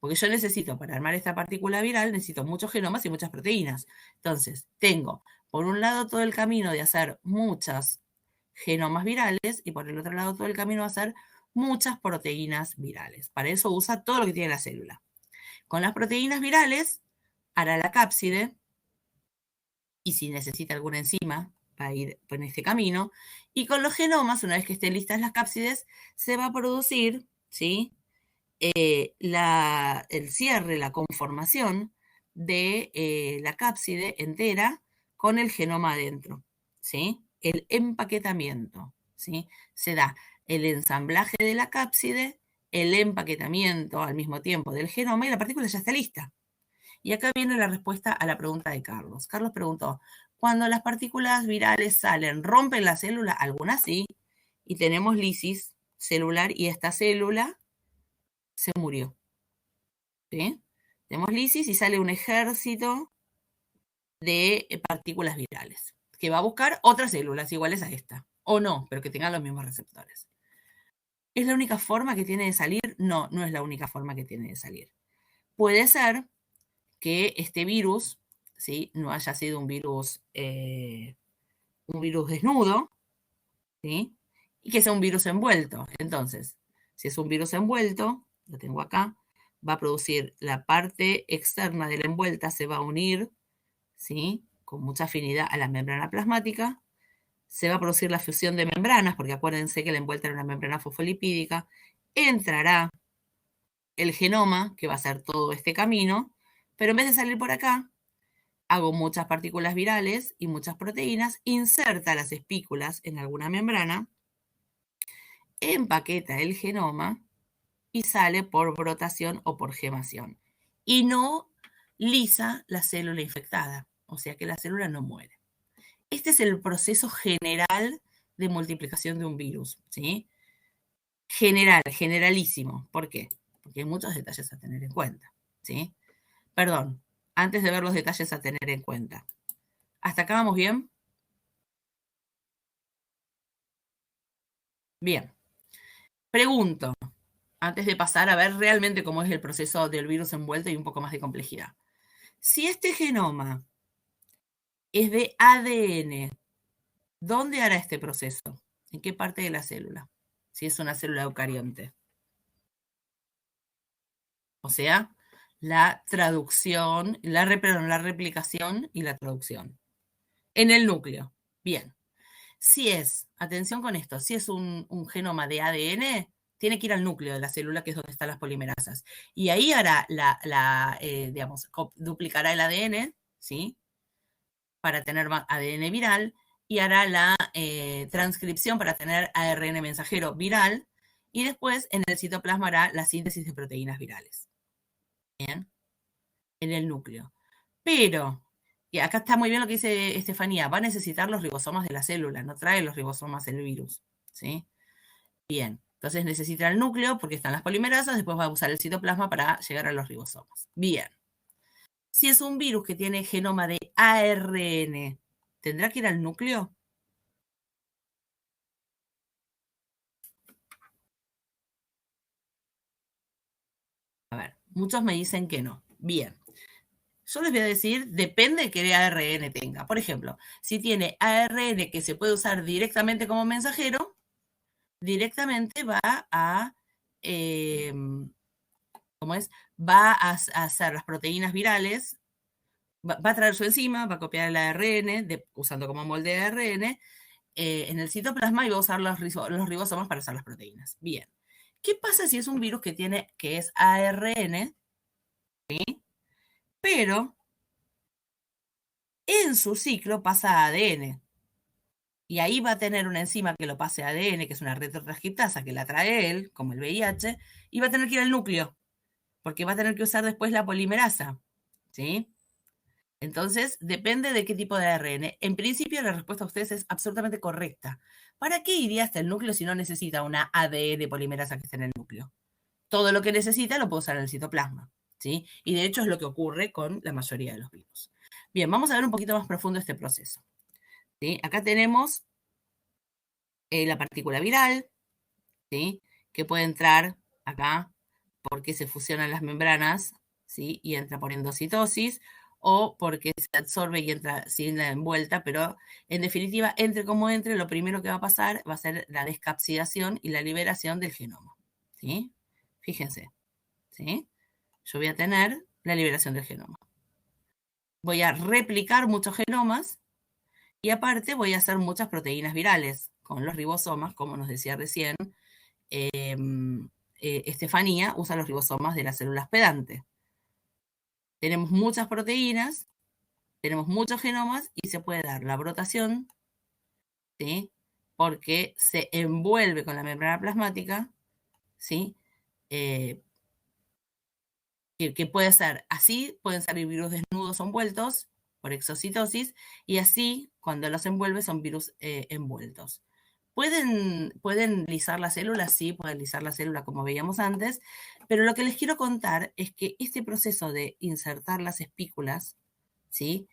Porque yo necesito, para armar esta partícula viral, necesito muchos genomas y muchas proteínas. Entonces, tengo, por un lado, todo el camino de hacer muchas genomas virales y por el otro lado, todo el camino de hacer muchas proteínas virales. Para eso usa todo lo que tiene la célula. Con las proteínas virales, hará la cápside, y si necesita alguna enzima, va a ir por este camino. Y con los genomas, una vez que estén listas las cápsides, se va a producir, ¿sí?, el cierre, la conformación de la cápside entera con el genoma adentro, ¿sí? El empaquetamiento, ¿sí? Se da el ensamblaje de la cápside, el empaquetamiento al mismo tiempo del genoma y la partícula ya está lista. Y acá viene la respuesta a la pregunta de Carlos. Carlos preguntó, cuando las partículas virales salen, ¿rompen la célula? Algunas sí, y tenemos lisis celular y esta célula se murió, ¿sí? Tenemos lisis y sale un ejército de partículas virales que va a buscar otras células iguales a esta. o no, pero que tengan los mismos receptores. ¿Es la única forma que tiene de salir? No, no es la única forma que tiene de salir. Puede ser que este virus, ¿sí?, no haya sido un virus desnudo, ¿sí?, y que sea un virus envuelto. Entonces, si es un virus envuelto, lo tengo acá, va a producir la parte externa de la envuelta, se va a unir, ¿sí?, con mucha afinidad a la membrana plasmática, se va a producir la fusión de membranas, porque acuérdense que la envuelta era una membrana fosfolipídica, entrará el genoma, que va a hacer todo este camino, pero en vez de salir por acá, hago muchas partículas virales y muchas proteínas, inserta las espículas en alguna membrana, empaqueta el genoma y sale por brotación o por gemación. Y no lisa la célula infectada, o sea que la célula no muere. Este es el proceso general de multiplicación de un virus, ¿sí? Generalísimo. ¿Por qué? Porque hay muchos detalles a tener en cuenta, ¿sí? Perdón, antes de ver los detalles a tener en cuenta. ¿Hasta acá vamos bien? Bien. Pregunto, antes de pasar a ver realmente cómo es el proceso del virus envuelto y un poco más de complejidad. Si este genoma es de ADN, ¿dónde hará este proceso? ¿En qué parte de la célula? Si es una célula eucarionte. O sea, la traducción, la replicación y la traducción. En el núcleo. Bien. Si es, atención con esto, si es un genoma de ADN, tiene que ir al núcleo de la célula, que es donde están las polimerasas. Y ahí hará digamos, duplicará el ADN, ¿sí?, para tener ADN viral, y hará la transcripción para tener ARN mensajero viral, y después en el citoplasma hará la síntesis de proteínas virales. Bien, en el núcleo. Pero, y acá está muy bien lo que dice Estefanía, va a necesitar los ribosomas de la célula, no trae los ribosomas el virus, ¿sí? Bien, entonces necesita el núcleo porque están las polimerasas, después va a usar el citoplasma para llegar a los ribosomas. Bien. Si es un virus que tiene genoma de ARN, ¿tendrá que ir al núcleo? A ver, muchos me dicen que no. Bien. Yo les voy a decir, depende de qué ARN tenga. Por ejemplo, si tiene ARN que se puede usar directamente como mensajero, directamente va a, ¿cómo es? Va a hacer las proteínas virales, va a traer su enzima, va a copiar el ARN, usando como molde de ARN, en el citoplasma y va a usar los ribosomas para hacer las proteínas. Bien. ¿Qué pasa si es un virus que es ARN, ¿sí?, pero en su ciclo pasa a ADN? Y ahí va a tener una enzima que lo pase a ADN, que es una retrotranscriptasa que la trae él, como el VIH, y va a tener que ir al núcleo, porque va a tener que usar después la polimerasa, ¿sí? Entonces, depende de qué tipo de ARN. En principio, la respuesta a ustedes es absolutamente correcta. ¿Para qué iría hasta el núcleo si no necesita una ADN polimerasa que esté en el núcleo? Todo lo que necesita lo puede usar en el citoplasma, ¿sí? Y de hecho es lo que ocurre con la mayoría de los virus. Bien, vamos a ver un poquito más profundo este proceso, ¿sí? Acá tenemos la partícula viral, ¿sí?, que puede entrar acá porque se fusionan las membranas, ¿sí?, y entra por endocitosis, o porque se absorbe y entra sin la envuelta, pero en definitiva, entre como entre, lo primero que va a pasar va a ser la descapsidación y la liberación del genoma, ¿sí? Fíjense, ¿sí? Yo voy a tener la liberación del genoma. Voy a replicar muchos genomas y aparte voy a hacer muchas proteínas virales con los ribosomas, como nos decía recién Estefanía, usa los ribosomas de las células pedante. Tenemos muchas proteínas, tenemos muchos genomas y se puede dar la brotación, ¿sí?, porque se envuelve con la membrana plasmática, ¿sí?, que puede ser así, pueden salir virus desnudos o envueltos por exocitosis, y así, cuando los envuelve, son virus envueltos. ¿Pueden lisar la célula? Sí, pueden lisar la célula como veíamos antes, pero lo que les quiero contar es que este proceso de insertar las espículas, ¿sí?,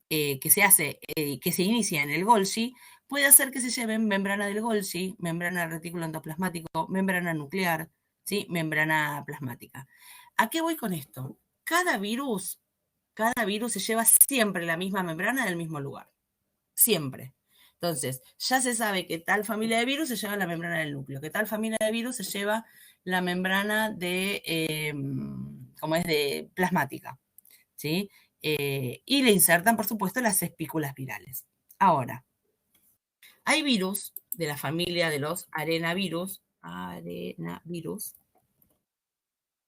que se inicia en el Golgi, puede hacer que se lleven membrana del Golgi, membrana del retículo endoplasmático, membrana nuclear, ¿sí? Membrana plasmática. ¿A qué voy con esto? Cada virus se lleva siempre la misma membrana del mismo lugar. Siempre. Entonces, ya se sabe que tal familia de virus se lleva la membrana del núcleo, que tal familia de virus se lleva la membrana de, como es de plasmática, ¿sí? Y le insertan, por supuesto, las espículas virales. Ahora, hay virus de la familia de los arenavirus,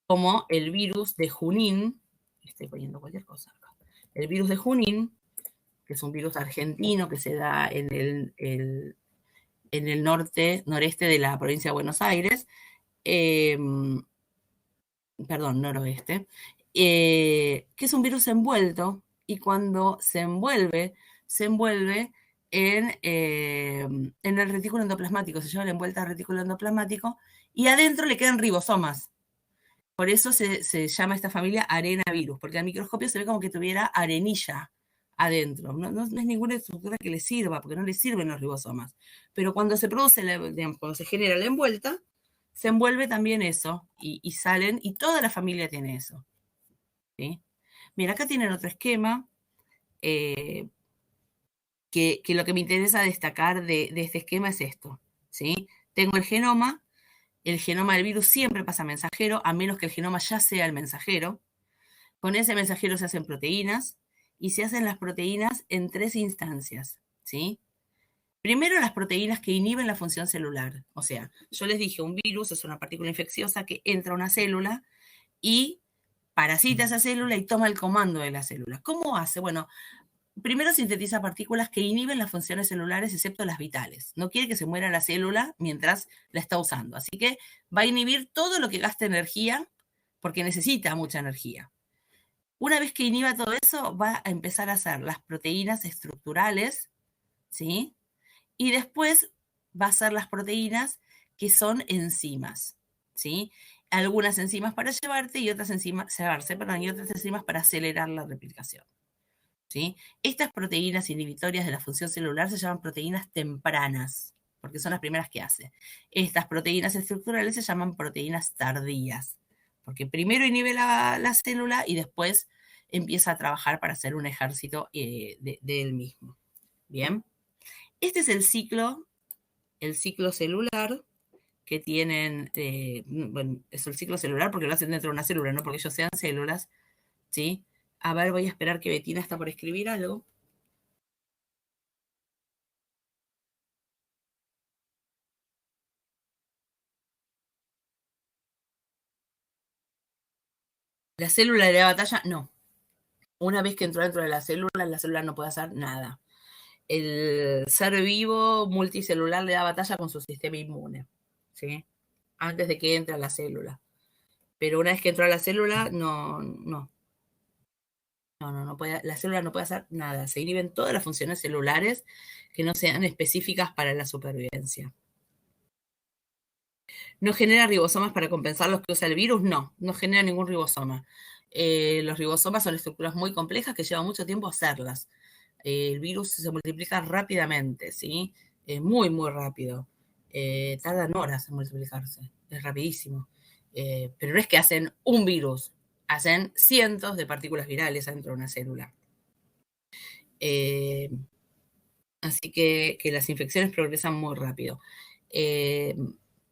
como el virus de Junín, estoy poniendo cualquier cosa acá, el virus de Junín, que es un virus argentino que se da en el noreste de la provincia de Buenos Aires, perdón, noroeste, que es un virus envuelto y cuando se envuelve en el retículo endoplasmático, se lleva la envuelta al retículo endoplasmático y adentro le quedan ribosomas. Por eso se llama esta familia arenavirus, porque al microscopio se ve como que tuviera arenilla adentro. No es ninguna estructura que le sirva, porque no le sirven los ribosomas. Pero cuando se produce, digamos, cuando se genera la envuelta, se envuelve también eso y salen, y toda la familia tiene eso. ¿Sí? Mira, acá tienen otro esquema que lo que me interesa destacar de este esquema es esto. ¿Sí? Tengo el genoma del virus siempre pasa mensajero, a menos que el genoma ya sea el mensajero. Con ese mensajero se hacen proteínas y se hacen las proteínas en 3 instancias. ¿Sí? Primero, las proteínas que inhiben la función celular. O sea, yo les dije, un virus es una partícula infecciosa que entra a una célula y parasita esa célula y toma el comando de la célula. ¿Cómo hace? Bueno, primero sintetiza partículas que inhiben las funciones celulares excepto las vitales. No quiere que se muera la célula mientras la está usando. Así que va a inhibir todo lo que gaste energía porque necesita mucha energía. Una vez que inhiba todo eso, va a empezar a hacer las proteínas estructurales, ¿sí? Y después va a hacer las proteínas que son enzimas, ¿sí? Algunas enzimas para llevarse y otras enzimas para acelerar la replicación. ¿Sí? Estas proteínas inhibitorias de la función celular se llaman proteínas tempranas, porque son las primeras que hace. Estas proteínas estructurales se llaman proteínas tardías, porque primero inhibe la célula y después empieza a trabajar para hacer un ejército de él mismo. Bien, este es el ciclo celular que tienen, bueno, es el ciclo celular porque lo hacen dentro de una célula, no porque ellos sean células, ¿sí? A ver, voy a esperar que Betina está por escribir algo. ¿La célula le da batalla? No. Una vez que entró dentro de la célula no puede hacer nada. El ser vivo multicelular le da batalla con su sistema inmune, ¿sí? Antes de que entre a la célula. Pero una vez que entró a la célula, no puede, la célula no puede hacer nada. Se inhiben todas las funciones celulares que no sean específicas para la supervivencia. ¿No genera ribosomas para compensar los que usa el virus? No genera ningún ribosoma. Los ribosomas son estructuras muy complejas que lleva mucho tiempo hacerlas. El virus se multiplica rápidamente, ¿sí? Muy, muy rápido. Tardan horas en multiplicarse, es rapidísimo. Pero no es que hacen un virus, hacen cientos de partículas virales dentro de una célula. Así que las infecciones progresan muy rápido.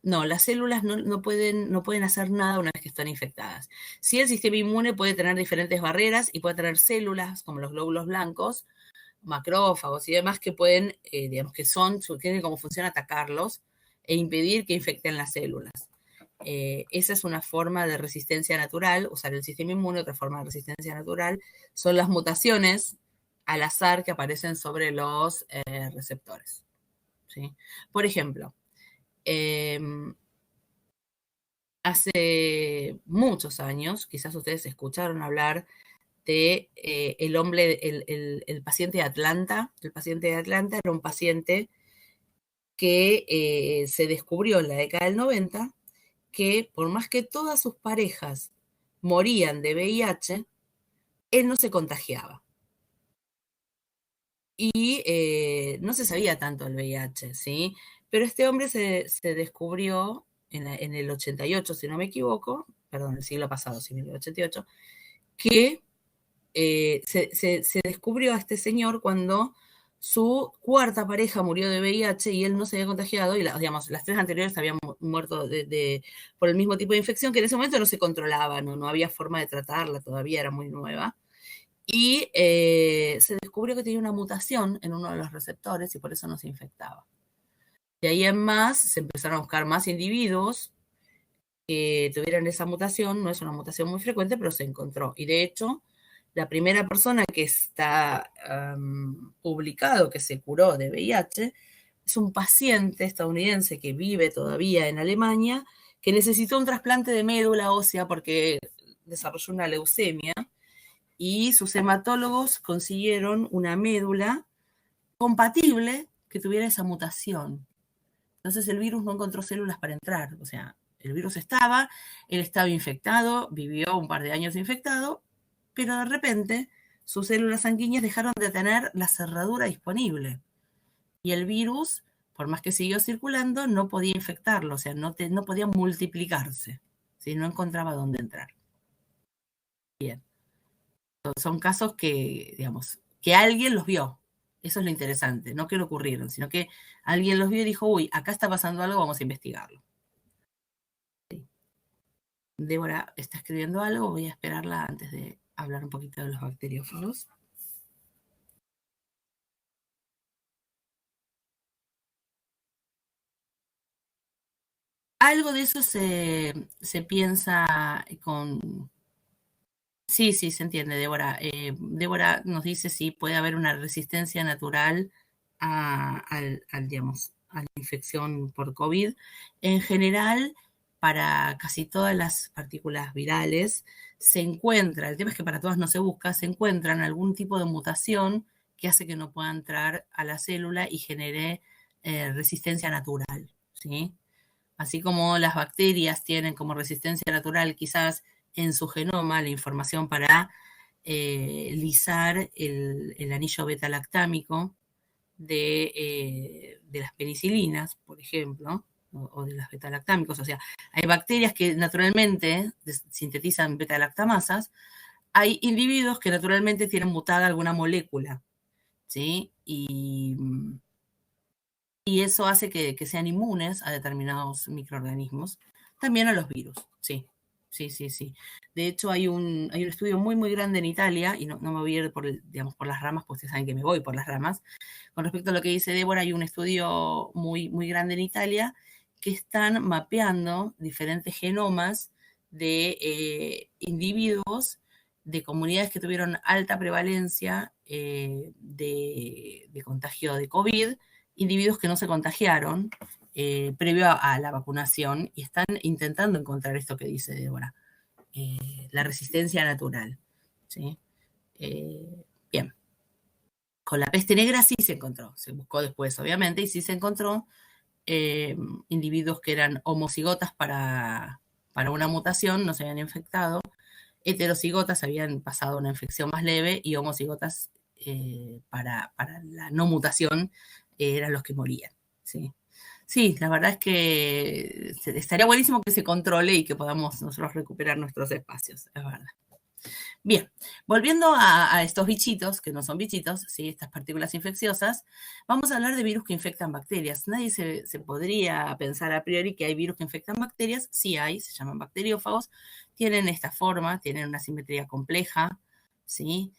No, las células no pueden hacer nada una vez que están infectadas. Sí, el sistema inmune puede tener diferentes barreras y puede tener células como los glóbulos blancos, macrófagos y demás que pueden, digamos que tienen como función atacarlos e impedir que infecten las células. Esa es una forma de resistencia natural, usar el sistema inmune. Otra forma de resistencia natural son las mutaciones al azar que aparecen sobre los receptores. ¿Sí? Por ejemplo, hace muchos años, quizás ustedes escucharon hablar de el paciente de Atlanta. El paciente de Atlanta era un paciente que se descubrió en la década del 90 que por más que todas sus parejas morían de VIH, él no se contagiaba. y no se sabía tanto el VIH, ¿sí? Pero este hombre se descubrió en el 88, si no me equivoco, perdón, el siglo pasado, sí, en el 88, que se descubrió a este señor cuando su cuarta pareja murió de VIH y él no se había contagiado, y digamos, las 3 anteriores habían muerto por el mismo tipo de infección, que en ese momento no se controlaba, no había forma de tratarla, todavía era muy nueva. Y se descubrió que tenía una mutación en uno de los receptores y por eso no se infectaba. De ahí en más se empezaron a buscar más individuos que tuvieran esa mutación. No es una mutación muy frecuente, pero se encontró. Y de hecho, la primera persona que está publicado que se curó de VIH es un paciente estadounidense que vive todavía en Alemania, que necesitó un trasplante de médula ósea porque desarrolló una leucemia, y sus hematólogos consiguieron una médula compatible que tuviera esa mutación. Entonces el virus no encontró células para entrar, o sea, el virus estaba, él estaba infectado, vivió un par de años infectado, pero de repente sus células sanguíneas dejaron de tener la cerradura disponible. Y el virus, por más que siguió circulando, no podía infectarlo, o sea, no podía multiplicarse, ¿sí? No encontraba dónde entrar. Bien. Son casos que, digamos, que alguien los vio. Eso es lo interesante, no que lo ocurrieron, sino que alguien los vio y dijo, uy, acá está pasando algo, vamos a investigarlo. Sí. Débora está escribiendo algo, voy a esperarla antes de hablar un poquito de los bacteriófagos. Algo de eso se piensa con... Sí, sí, se entiende, Débora. Débora nos dice si puede haber una resistencia natural digamos, a la infección por COVID. En general, para casi todas las partículas virales se encuentra, el tema es que para todas no se busca, se encuentran algún tipo de mutación que hace que no pueda entrar a la célula y genere resistencia natural, ¿sí? Así como las bacterias tienen como resistencia natural quizás en su genoma la información para lisar el anillo beta-lactámico de las penicilinas, por ejemplo, o de las beta-lactámicos. O sea, hay bacterias que naturalmente sintetizan beta-lactamasas, hay individuos que naturalmente tienen mutada alguna molécula, ¿sí? Y eso hace que sean inmunes a determinados microorganismos, también a los virus, sí. Sí, sí, sí. De hecho, hay un estudio muy, muy grande en Italia, y no me voy a ir digamos, por las ramas, pues ustedes saben que me voy por las ramas. Con respecto a lo que dice Débora, hay un estudio muy, muy grande en Italia que están mapeando diferentes genomas de individuos de comunidades que tuvieron alta prevalencia de contagio de COVID, individuos que no se contagiaron previo a la vacunación, y están intentando encontrar esto que dice Débora, la resistencia natural, ¿sí? Bien. Con la peste negra sí se encontró, se buscó después, obviamente, y sí se encontró individuos que eran homocigotas para una mutación, no se habían infectado, heterocigotas habían pasado una infección más leve, y homocigotas para la no mutación eran los que morían, ¿sí? Sí, la verdad es que estaría buenísimo que se controle y que podamos nosotros recuperar nuestros espacios, es verdad. Bien, volviendo a estos bichitos, que no son bichitos, ¿sí? Estas partículas infecciosas, vamos a hablar de virus que infectan bacterias. Nadie se podría pensar a priori que hay virus que infectan bacterias. Sí hay, se llaman bacteriófagos, tienen esta forma, tienen una simetría compleja, ¿sí?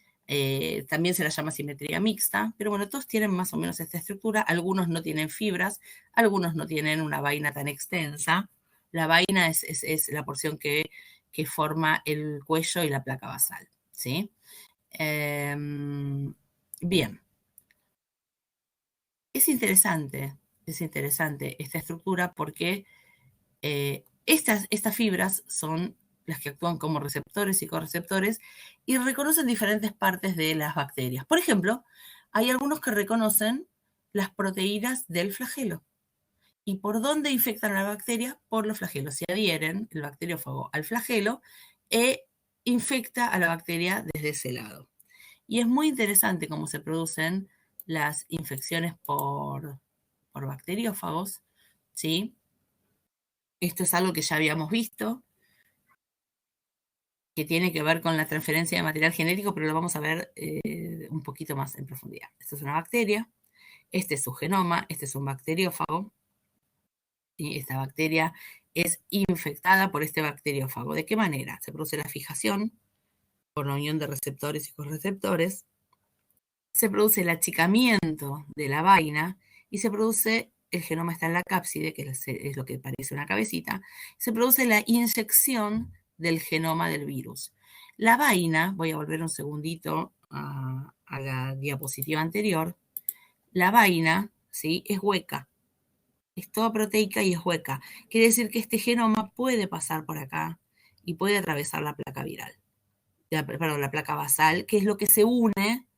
También se la llama simetría mixta, pero bueno, todos tienen más o menos esta estructura. Algunos no tienen fibras, algunos no tienen una vaina tan extensa. La vaina es la porción que forma el cuello y la placa basal, ¿sí? Bien, es interesante esta estructura porque estas fibras son las que actúan como receptores y correceptores y reconocen diferentes partes de las bacterias. Por ejemplo, hay algunos que reconocen las proteínas del flagelo. ¿Y por dónde infectan a la bacteria? Por los flagelos. Se adhieren el bacteriófago al flagelo e infecta a la bacteria desde ese lado. Y es muy interesante cómo se producen las infecciones por bacteriófagos, ¿sí? Esto es algo que ya habíamos visto, que tiene que ver con la transferencia de material genético, pero lo vamos a ver un poquito más en profundidad. Esto es una bacteria, este es su genoma, este es un bacteriófago, y esta bacteria es infectada por este bacteriófago. ¿De qué manera? Se produce la fijación por la unión de receptores y correceptores, se produce el achicamiento de la vaina y se produce, el genoma está en la cápside, que es lo que parece una cabecita, se produce la inyección del genoma del virus. La vaina, voy a volver un segundito a la diapositiva anterior, la vaina, ¿sí? Es hueca, es toda proteica y es hueca. Quiere decir que este genoma puede pasar por acá y puede atravesar la placa viral, perdón, la placa basal, que es lo que se une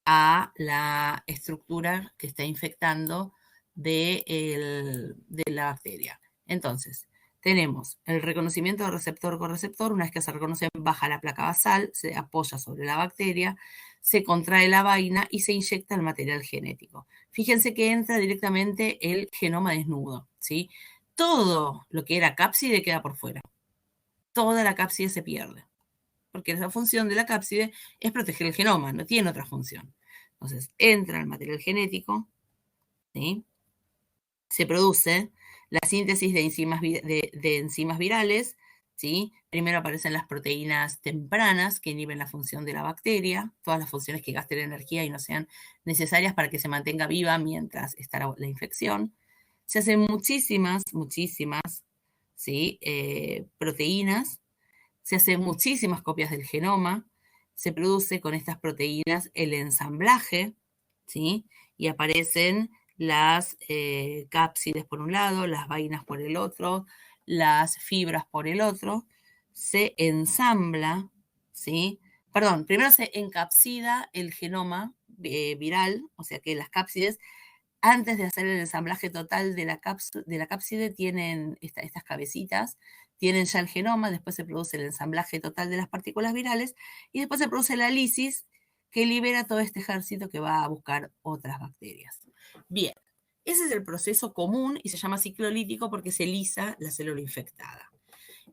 a la estructura que está infectando de la bacteria. Entonces, tenemos el reconocimiento de receptor-correceptor. Una vez que se reconoce, baja la placa basal, se apoya sobre la bacteria, se contrae la vaina y se inyecta el material genético. Fíjense que entra directamente el genoma desnudo, ¿sí? Todo lo que era cápside queda por fuera. Toda la cápside se pierde, porque la función de la cápside es proteger el genoma, no tiene otra función. Entonces, entra el material genético, ¿sí? Se produce la síntesis de enzimas virales, ¿sí? Primero aparecen las proteínas tempranas que inhiben la función de la bacteria, todas las funciones que gasten energía y no sean necesarias para que se mantenga viva mientras está la infección. Se hacen muchísimas, ¿sí? Proteínas, se hacen muchísimas copias del genoma, se produce con estas proteínas el ensamblaje, ¿sí? Y aparecen las cápsides por un lado, las vainas por el otro, las fibras por el otro, se ensambla, ¿sí? Perdón, primero se encapsida el genoma viral, o sea que las cápsides, antes de hacer el ensamblaje total de la cápside, tienen estas cabecitas, tienen ya el genoma, después se produce el ensamblaje total de las partículas virales y después se produce la lisis que libera todo este ejército que va a buscar otras bacterias. Bien, ese es el proceso común y se llama ciclo lítico porque se lisa la célula infectada.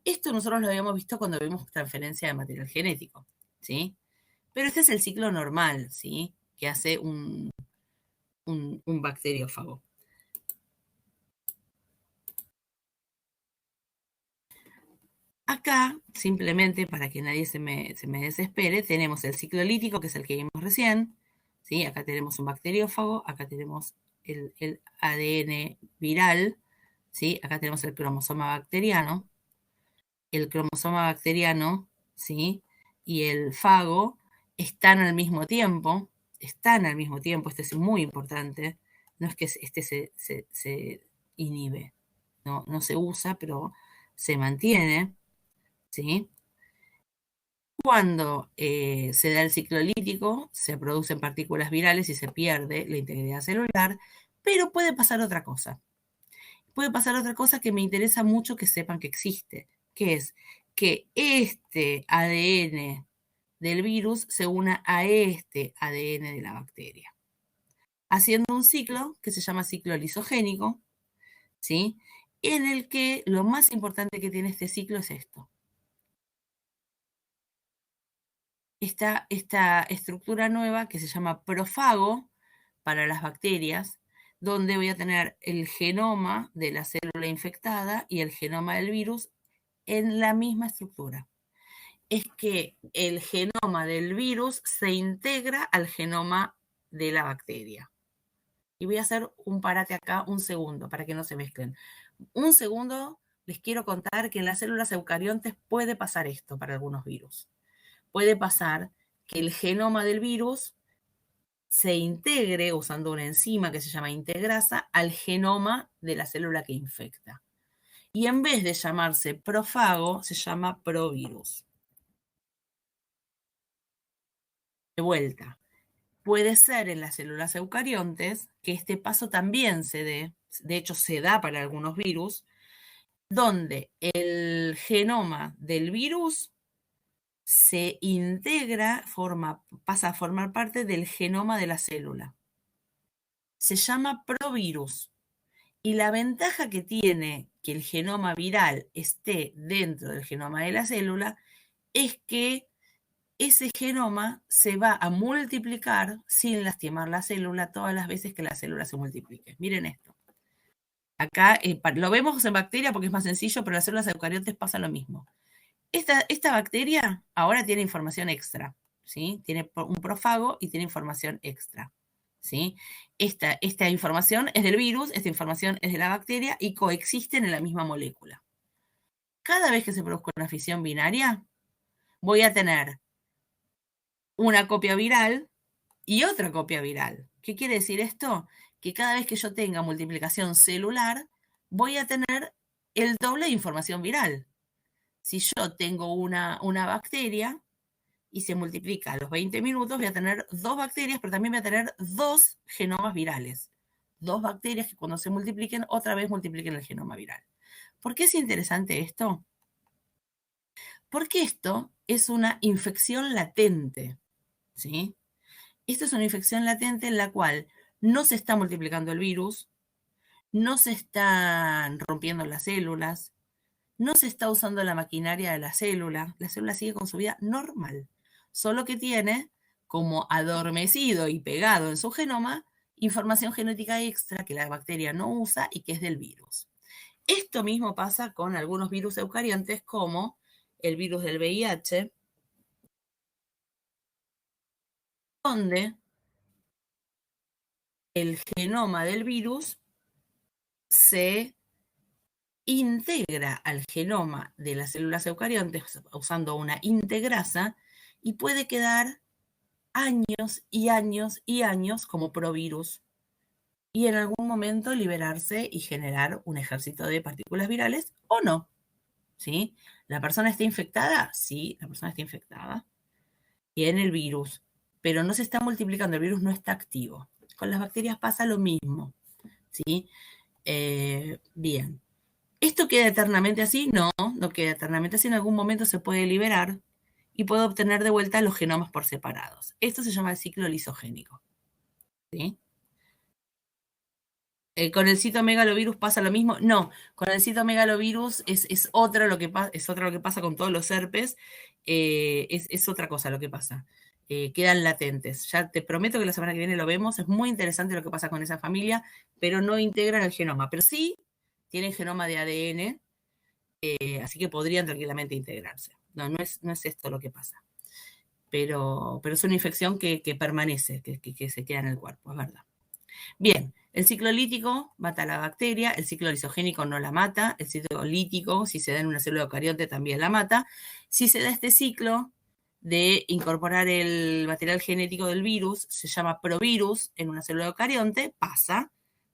Esto nosotros lo habíamos visto cuando vimos transferencia de material genético, ¿sí? Pero este es el ciclo normal, ¿sí? Que hace un bacteriófago. Acá, simplemente para que nadie se me desespere, tenemos el ciclo lítico, que es el que vimos recién, ¿sí? Acá tenemos un bacteriófago, acá tenemos el ADN viral, ¿sí? Acá tenemos el cromosoma bacteriano. El cromosoma bacteriano, ¿sí? Y el fago están al mismo tiempo, esto es muy importante, no es que este se inhibe, no se usa, pero se mantiene, ¿sí? Cuando se da el ciclo lítico, se producen partículas virales y se pierde la integridad celular, pero puede pasar otra cosa. Puede pasar otra cosa que me interesa mucho que sepan que existe, que es que este ADN del virus se una a este ADN de la bacteria, haciendo un ciclo que se llama ciclo lisogénico, ¿sí? En el que lo más importante que tiene este ciclo es esto. Esta estructura nueva que se llama profago para las bacterias, donde voy a tener el genoma de la célula infectada y el genoma del virus en la misma estructura. Es que el genoma del virus se integra al genoma de la bacteria. Y voy a hacer un parate acá un segundo para que no se mezclen. Un segundo, les quiero contar que en las células eucariontes puede pasar esto para algunos virus. Puede pasar que el genoma del virus se integre usando una enzima que se llama integrasa al genoma de la célula que infecta. Y en vez de llamarse profago, se llama provirus. De vuelta, puede ser en las células eucariontes que este paso también se dé, de hecho se da para algunos virus, donde el genoma del virus se integra, pasa a formar parte del genoma de la célula. se llama provirus. Y la ventaja que tiene que el genoma viral esté dentro del genoma de la célula es que ese genoma se va a multiplicar sin lastimar la célula todas las veces que la célula se multiplique. Miren esto. Acá lo vemos en bacteria porque es más sencillo, pero en las células eucariontes pasa lo mismo. Esta bacteria ahora tiene información extra, ¿sí? Tiene un profago y tiene información extra, ¿sí? Esta información es del virus, esta información es de la bacteria y coexisten en la misma molécula. Cada vez que se produzca una fisión binaria, voy a tener una copia viral y otra copia viral. ¿Qué quiere decir esto? Que cada vez que yo tenga multiplicación celular, voy a tener el doble de información viral. Si yo tengo una bacteria y se multiplica a los 20 minutos, voy a tener 2 bacterias, pero también voy a tener 2 genomas virales. 2 bacterias que cuando se multipliquen, otra vez multipliquen el genoma viral. ¿Por qué es interesante esto? Porque esto es una infección latente, ¿sí? Esto es una infección latente en la cual no se está multiplicando el virus, no se están rompiendo las células, no se está usando la maquinaria de la célula sigue con su vida normal, solo que tiene como adormecido y pegado en su genoma información genética extra que la bacteria no usa y que es del virus. Esto mismo pasa con algunos virus eucariontes como el virus del VIH, donde el genoma del virus se integra al genoma de las células eucariontes usando una integrasa y puede quedar años y años y años como provirus y en algún momento liberarse y generar un ejército de partículas virales o no, ¿sí? ¿La persona está infectada? Sí, la persona está infectada. Tiene el virus, pero no se está multiplicando, el virus no está activo. Con las bacterias pasa lo mismo, ¿sí? Bien. ¿Esto queda eternamente así? No, no queda eternamente así. En algún momento se puede liberar y puede obtener de vuelta los genomas por separados. Esto se llama el ciclo lisogénico, ¿sí? ¿Con el citomegalovirus pasa lo mismo? No, con el citomegalovirus es otra lo que pasa con todos los herpes, es otra cosa lo que pasa. Quedan latentes. Ya te prometo que la semana que viene lo vemos, es muy interesante lo que pasa con esa familia, pero no integran el genoma, pero sí tienen genoma de ADN, así que podrían tranquilamente integrarse. No es esto lo que pasa. Pero es una infección que permanece, que se queda en el cuerpo, es verdad. Bien, el ciclo lítico mata a la bacteria, el ciclo lisogénico no la mata, el ciclo lítico, si se da en una célula eucarionte, también la mata. Si se da este ciclo de incorporar el material genético del virus, se llama provirus en una célula eucarionte, pasa,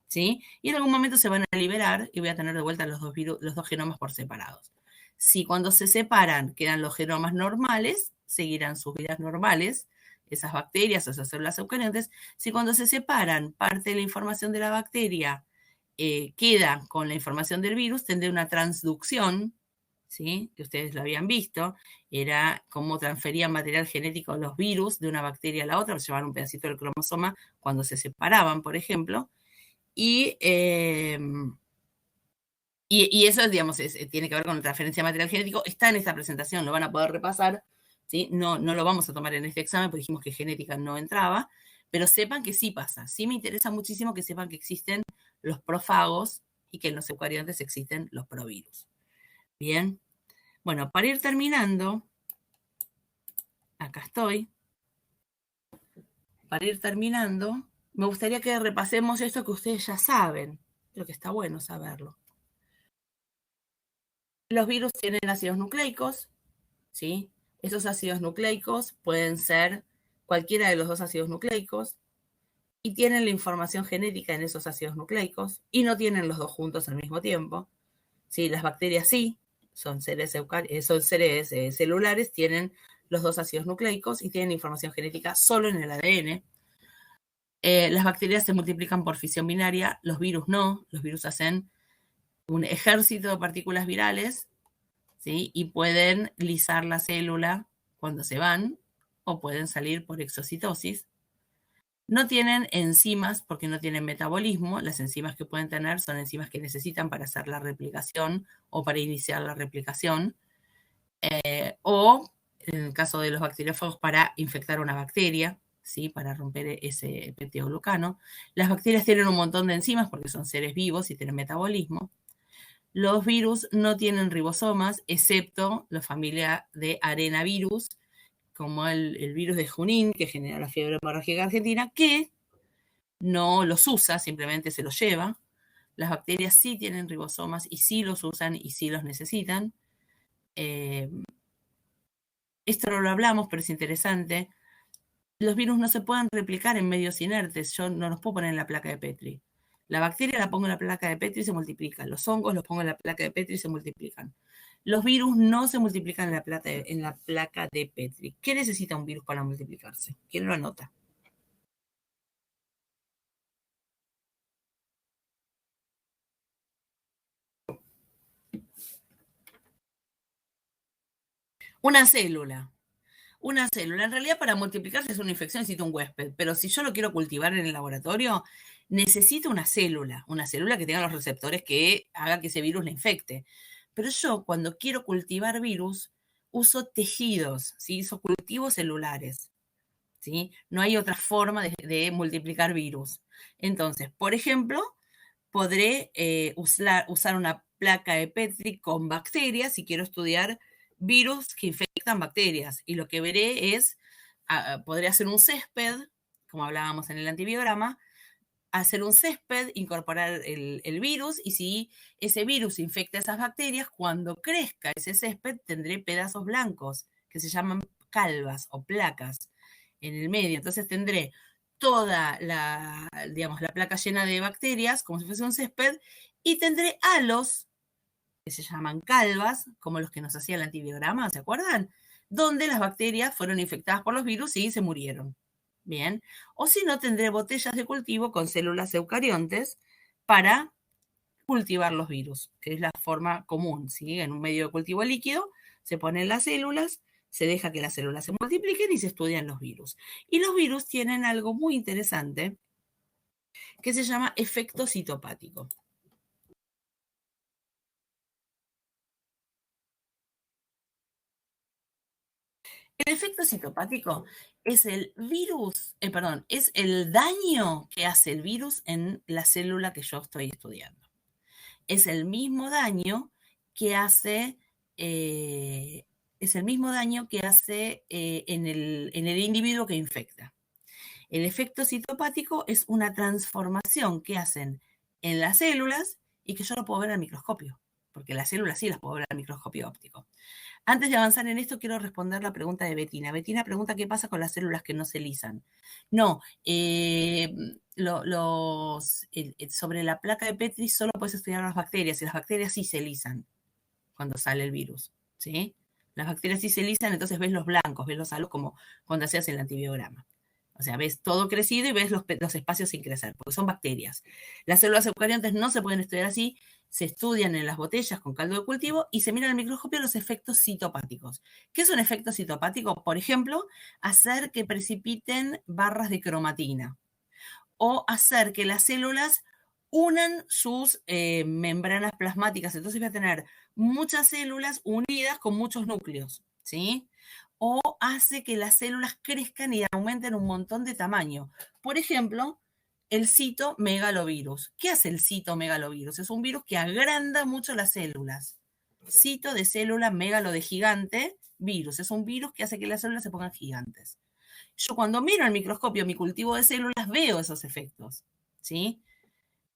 ¿sí? Y en algún momento se van a liberar y voy a tener de vuelta los dos genomas por separados. Si cuando se separan quedan los genomas normales, seguirán sus vidas normales, esas bacterias, esas células eucariontes. Si cuando se separan parte de la información de la bacteria queda con la información del virus, tendré una transducción, ¿sí? Que ustedes lo habían visto, era cómo transferían material genético los virus de una bacteria a la otra, llevaban un pedacito del cromosoma cuando se separaban, por ejemplo, y eso, digamos, tiene que ver con la transferencia de material genético. Está en esta presentación, lo van a poder repasar, ¿sí? No lo vamos a tomar en este examen, porque dijimos que genética no entraba, pero sepan que sí pasa. Sí me interesa muchísimo que sepan que existen los profagos y que en los eucariontes existen los provirus. Bien. Bueno, para ir terminando, acá estoy. Para ir terminando, me gustaría que repasemos esto que ustedes ya saben. Creo que está bueno saberlo. Los virus tienen ácidos nucleicos, ¿sí? Esos ácidos nucleicos pueden ser cualquiera de los dos ácidos nucleicos y tienen la información genética en esos ácidos nucleicos y no tienen los dos juntos al mismo tiempo, ¿sí? Las bacterias sí, son seres celulares, tienen los dos ácidos nucleicos y tienen información genética solo en el ADN. Las bacterias se multiplican por fisión binaria, los virus no, los virus hacen un ejército de partículas virales, ¿sí? Y pueden lisar la célula cuando se van o pueden salir por exocitosis. No tienen enzimas porque no tienen metabolismo. Las enzimas que pueden tener son enzimas que necesitan para hacer la replicación o para iniciar la replicación. O, en el caso de los bacteriófagos, para infectar una bacteria, ¿sí? Para romper ese peptidoglucano. Las bacterias tienen un montón de enzimas porque son seres vivos y tienen metabolismo. Los virus no tienen ribosomas, excepto la familia de arenavirus, como el virus de Junín, que genera la fiebre hemorrágica argentina, que no los usa, simplemente se los lleva. Las bacterias sí tienen ribosomas y sí los usan y sí los necesitan. Esto no lo hablamos, pero es interesante. Los virus no se pueden replicar en medios inertes. Yo no los puedo poner en la placa de Petri. La bacteria la pongo en la placa de Petri y se multiplica. Los hongos los pongo en la placa de Petri y se multiplican. Los virus no se multiplican en la placa de Petri. ¿Qué necesita un virus para multiplicarse? ¿Quién lo anota? Una célula. Una célula. En realidad, para multiplicarse es una infección, necesita un huésped. Pero si yo lo quiero cultivar en el laboratorio, necesito una célula. Una célula que tenga los receptores que haga que ese virus le infecte. Pero yo, cuando quiero cultivar virus, uso tejidos, ¿sí? Uso cultivos celulares, ¿sí? No hay otra forma de multiplicar virus. Entonces, por ejemplo, podré usar una placa de Petri con bacterias si quiero estudiar virus que infectan bacterias. Y lo que veré es, podré hacer un césped, como hablábamos en el antibiograma, hacer un césped, incorporar el virus, y si ese virus infecta esas bacterias, cuando crezca ese césped tendré pedazos blancos que se llaman calvas o placas en el medio. Entonces tendré toda la, digamos, la placa llena de bacterias, como si fuese un césped, y tendré halos, que se llaman calvas, como los que nos hacía el antibiograma, ¿se acuerdan? Donde las bacterias fueron infectadas por los virus y se murieron. Bien. O si no, tendré botellas de cultivo con células eucariontes para cultivar los virus, que es la forma común, ¿sí? En un medio de cultivo líquido se ponen las células, se deja que las células se multipliquen y se estudian los virus. Y los virus tienen algo muy interesante que se llama efecto citopático. El efecto citopático es el virus, perdón, es el daño que hace el virus en la célula que yo estoy estudiando. Es el mismo daño que hace, es el mismo daño que hace en el individuo que infecta. El efecto citopático es una transformación que hacen en las células y que yo no puedo ver al microscopio, porque las células sí las puedo ver al microscopio óptico. Antes de avanzar en esto, quiero responder la pregunta de Betina. Betina pregunta qué pasa con las células que no se lisan. No, sobre la placa de Petri solo puedes estudiar las bacterias, y las bacterias sí se lisan cuando sale el virus, ¿sí? Las bacterias sí se lisan, entonces ves los blancos, ves los halos como cuando hacías el antibiograma. O sea, ves todo crecido y ves los espacios sin crecer, porque son bacterias. Las células eucariontes no se pueden estudiar así, se estudian en las botellas con caldo de cultivo y se miran al microscopio los efectos citopáticos. ¿Qué es un efecto citopático? Por ejemplo, hacer que precipiten barras de cromatina o hacer que las células unan sus membranas plasmáticas. Entonces voy a tener muchas células unidas con muchos núcleos, ¿sí? O hace que las células crezcan y aumenten un montón de tamaño. Por ejemplo, el citomegalovirus. ¿Qué hace el citomegalovirus? Es un virus que agranda mucho las células. Cito de célula, megalo de gigante, virus. Es un virus que hace que las células se pongan gigantes. Yo cuando miro al microscopio mi cultivo de células veo esos efectos, ¿sí?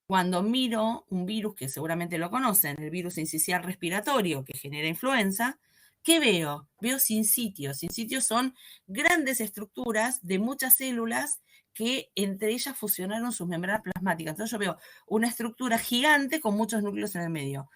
Cuando miro un virus que seguramente lo conocen, el virus sincicial respiratorio que genera influenza, ¿qué veo? Veo sincitios. Sincitios son grandes estructuras de muchas células que entre ellas fusionaron sus membranas plasmáticas. Entonces yo veo una estructura gigante con muchos núcleos en el medio.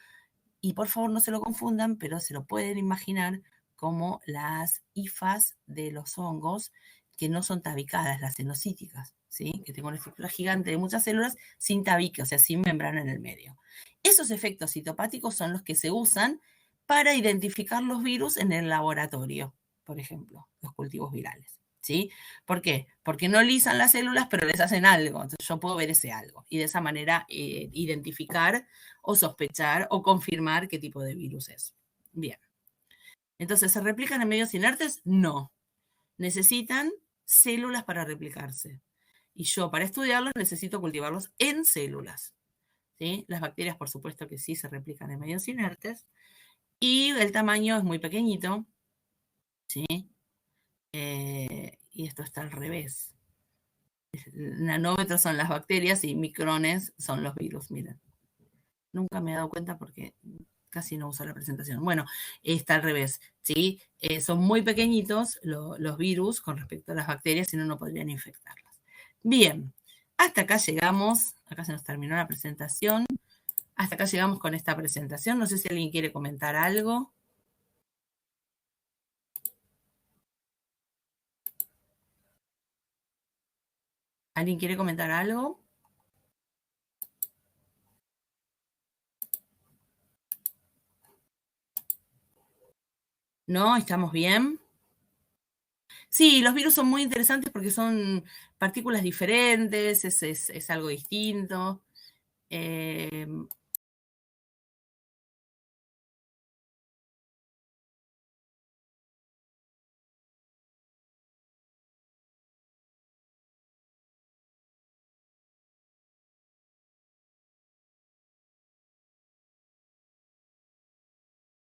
Y por favor no se lo confundan, pero se lo pueden imaginar como las hifas de los hongos que no son tabicadas, las cenocíticas, ¿sí? Que tengo una estructura gigante de muchas células sin tabique, o sea, sin membrana en el medio. Esos efectos citopáticos son los que se usan para identificar los virus en el laboratorio, por ejemplo, los cultivos virales. ¿sí? ¿Por qué? Porque no lisan las células, pero les hacen algo. Entonces yo puedo ver ese algo y de esa manera identificar o sospechar o confirmar qué tipo de virus es. Bien. Entonces, ¿se replican en medios inertes? No. Necesitan células para replicarse. Y yo, para estudiarlos, necesito cultivarlos en células. ¿Sí? Las bacterias, por supuesto que sí se replican en medios inertes. Y el tamaño es muy pequeñito. ¿Sí? Y esto está al revés. Nanómetros son las bacterias y micrones son los virus. Miren, nunca me he dado cuenta porque casi no uso la presentación. Bueno, está al revés, ¿sí? Son muy pequeñitos los virus con respecto a las bacterias, si no, no podrían infectarlas. Bien, hasta acá llegamos. Acá se nos terminó la presentación. Hasta acá llegamos con esta presentación. No sé si alguien quiere comentar algo. ¿Alguien quiere comentar algo? ¿No? ¿Estamos bien? Sí, los virus son muy interesantes porque son partículas diferentes, es algo distinto.